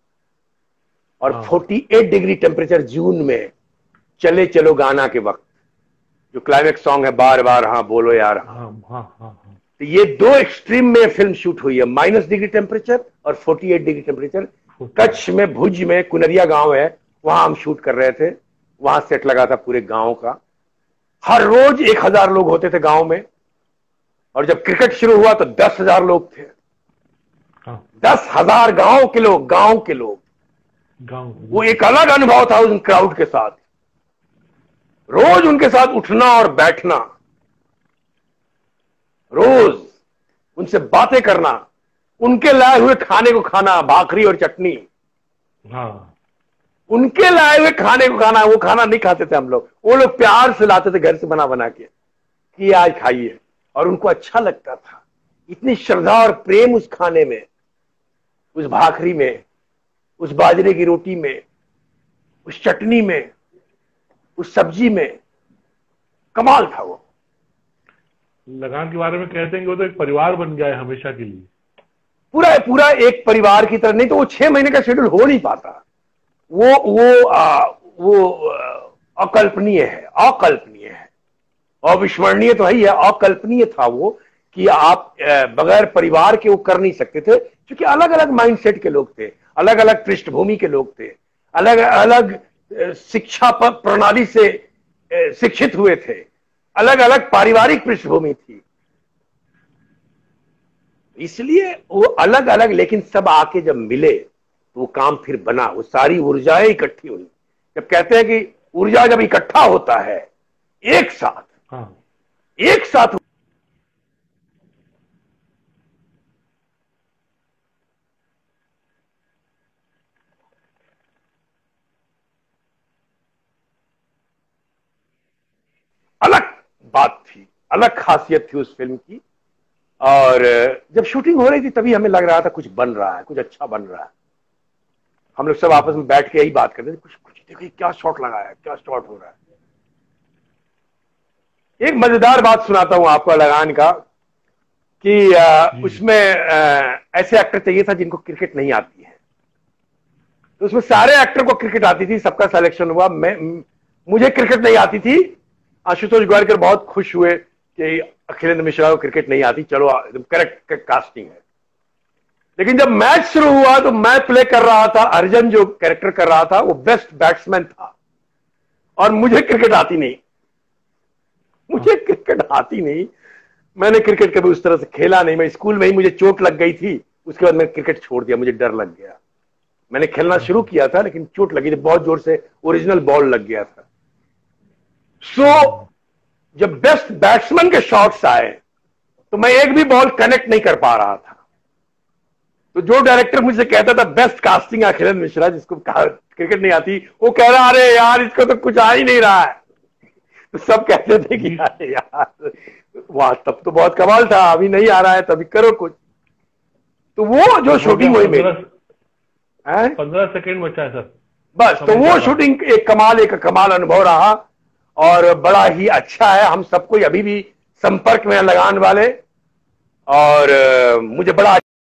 और हाँ, 48 डिग्री टेम्परेचर जून में चले चलो गाना के वक्त, जो क्लाइमेक्स सॉन्ग है, बार बार हाँ बोलो यार हाँ। हाँ हाँ हाँ हाँ, तो ये 2 एक्सट्रीम में फिल्म शूट हुई है, -डिग्री टेम्परेचर और 48 डिग्री टेम्परेचर। कच्छ में, भुज में, कुनरिया गांव है, वहां हम शूट कर रहे थे। वहां सेट लगा था पूरे गांव का। हर रोज 1000 लोग होते थे गांव में, और जब क्रिकेट शुरू हुआ तो 10,000 लोग थे। हाँ, 10,000 गांव के लोग। गाँव, वो एक अलग अनुभव था उन क्राउड के साथ, रोज उनके साथ उठना और बैठना, रोज उनसे बातें करना, उनके लाए हुए खाने को खाना, भाकरी और चटनी। हाँ, उनके लाए हुए खाने को खाना, वो खाना नहीं खाते थे हम लोग, वो लोग प्यार से लाते थे घर से बना बना के कि आज खाइए, और उनको अच्छा लगता था। इतनी श्रद्धा और प्रेम उस खाने में, उस भाकरी में, उस बाजरे की रोटी में, उस चटनी में, उस सब्जी में। कमाल था वो। लगान के बारे में कहते हैं कि वो तो एक परिवार बन गया है हमेशा के लिए। पूरा एक परिवार की तरह। नहीं तो वो 6 महीने का शेड्यूल हो नहीं पाता। वो अकल्पनीय है। अविस्मरणीय तो है ही है, अकल्पनीय था वो, कि आप बगैर परिवार के वो कर नहीं सकते थे, क्योंकि अलग अलग माइंडसेट के लोग थे, अलग अलग पृष्ठभूमि के लोग थे, अलग अलग शिक्षा प्रणाली से शिक्षित हुए थे, अलग अलग पारिवारिक पृष्ठभूमि थी। इसलिए वो अलग अलग, लेकिन सब आके जब मिले तो वो काम फिर बना। वो सारी ऊर्जाएं इकट्ठी हुई। जब कहते हैं कि ऊर्जा जब इकट्ठा होता है एक साथ, हाँ, एक साथ, अलग बात थी, अलग खासियत थी उस फिल्म की। और जब शूटिंग हो रही थी तभी हमें लग रहा था कुछ बन रहा है, कुछ अच्छा बन रहा है। हम लोग सब आपस में बैठ के यही बात करते थे, कुछ देखिए क्या शॉट लगा है, क्या शॉट हो रहा है। एक मजेदार बात सुनाता हूं आपको लगान का, कि उसमें ऐसे एक्टर चाहिए था जिनको क्रिकेट नहीं आती है। तो उसमें सारे एक्टर को क्रिकेट आती थी, सबका सिलेक्शन हुआ। मुझे क्रिकेट नहीं आती थी। आशुतोष गोवारिकर बहुत खुश हुए कि अखिलेंद्र मिश्रा को क्रिकेट नहीं आती, चलो एकदम करेक्ट कास्टिंग है। लेकिन जब मैच शुरू हुआ तो मैं प्ले कर रहा था, अर्जुन जो कैरेक्टर कर रहा था वो बेस्ट बैट्समैन था, और मुझे क्रिकेट आती नहीं। मैंने क्रिकेट कभी उस तरह से खेला नहीं। मैं स्कूल में ही, मुझे चोट लग गई थी, उसके बाद मैंने क्रिकेट छोड़ दिया, मुझे डर लग गया। मैंने खेलना शुरू किया था लेकिन चोट लगी थी, बहुत जोर से ओरिजिनल बॉल लग गया था। जब बेस्ट बैट्समैन के शॉट्स आए तो मैं एक भी बॉल कनेक्ट नहीं कर पा रहा था। तो जो डायरेक्टर मुझसे कहता था बेस्ट कास्टिंग अखिलेंद्र मिश्रा, जिसको क्रिकेट नहीं आती, वो कह रहा अरे यार इसको तो कुछ आ ही नहीं रहा है। तो सब कहते थे कि अरे यार वाह, तब तो बहुत कमाल था, अभी नहीं आ रहा है तभी करो कुछ। तो वो जो शूटिंग हुई मेरी, 15 सेकेंड बचा है सर बस। तो वो शूटिंग एक कमाल अनुभव रहा, और बड़ा ही अच्छा है। हम सबको अभी भी संपर्क में लगान वाले, और मुझे बड़ा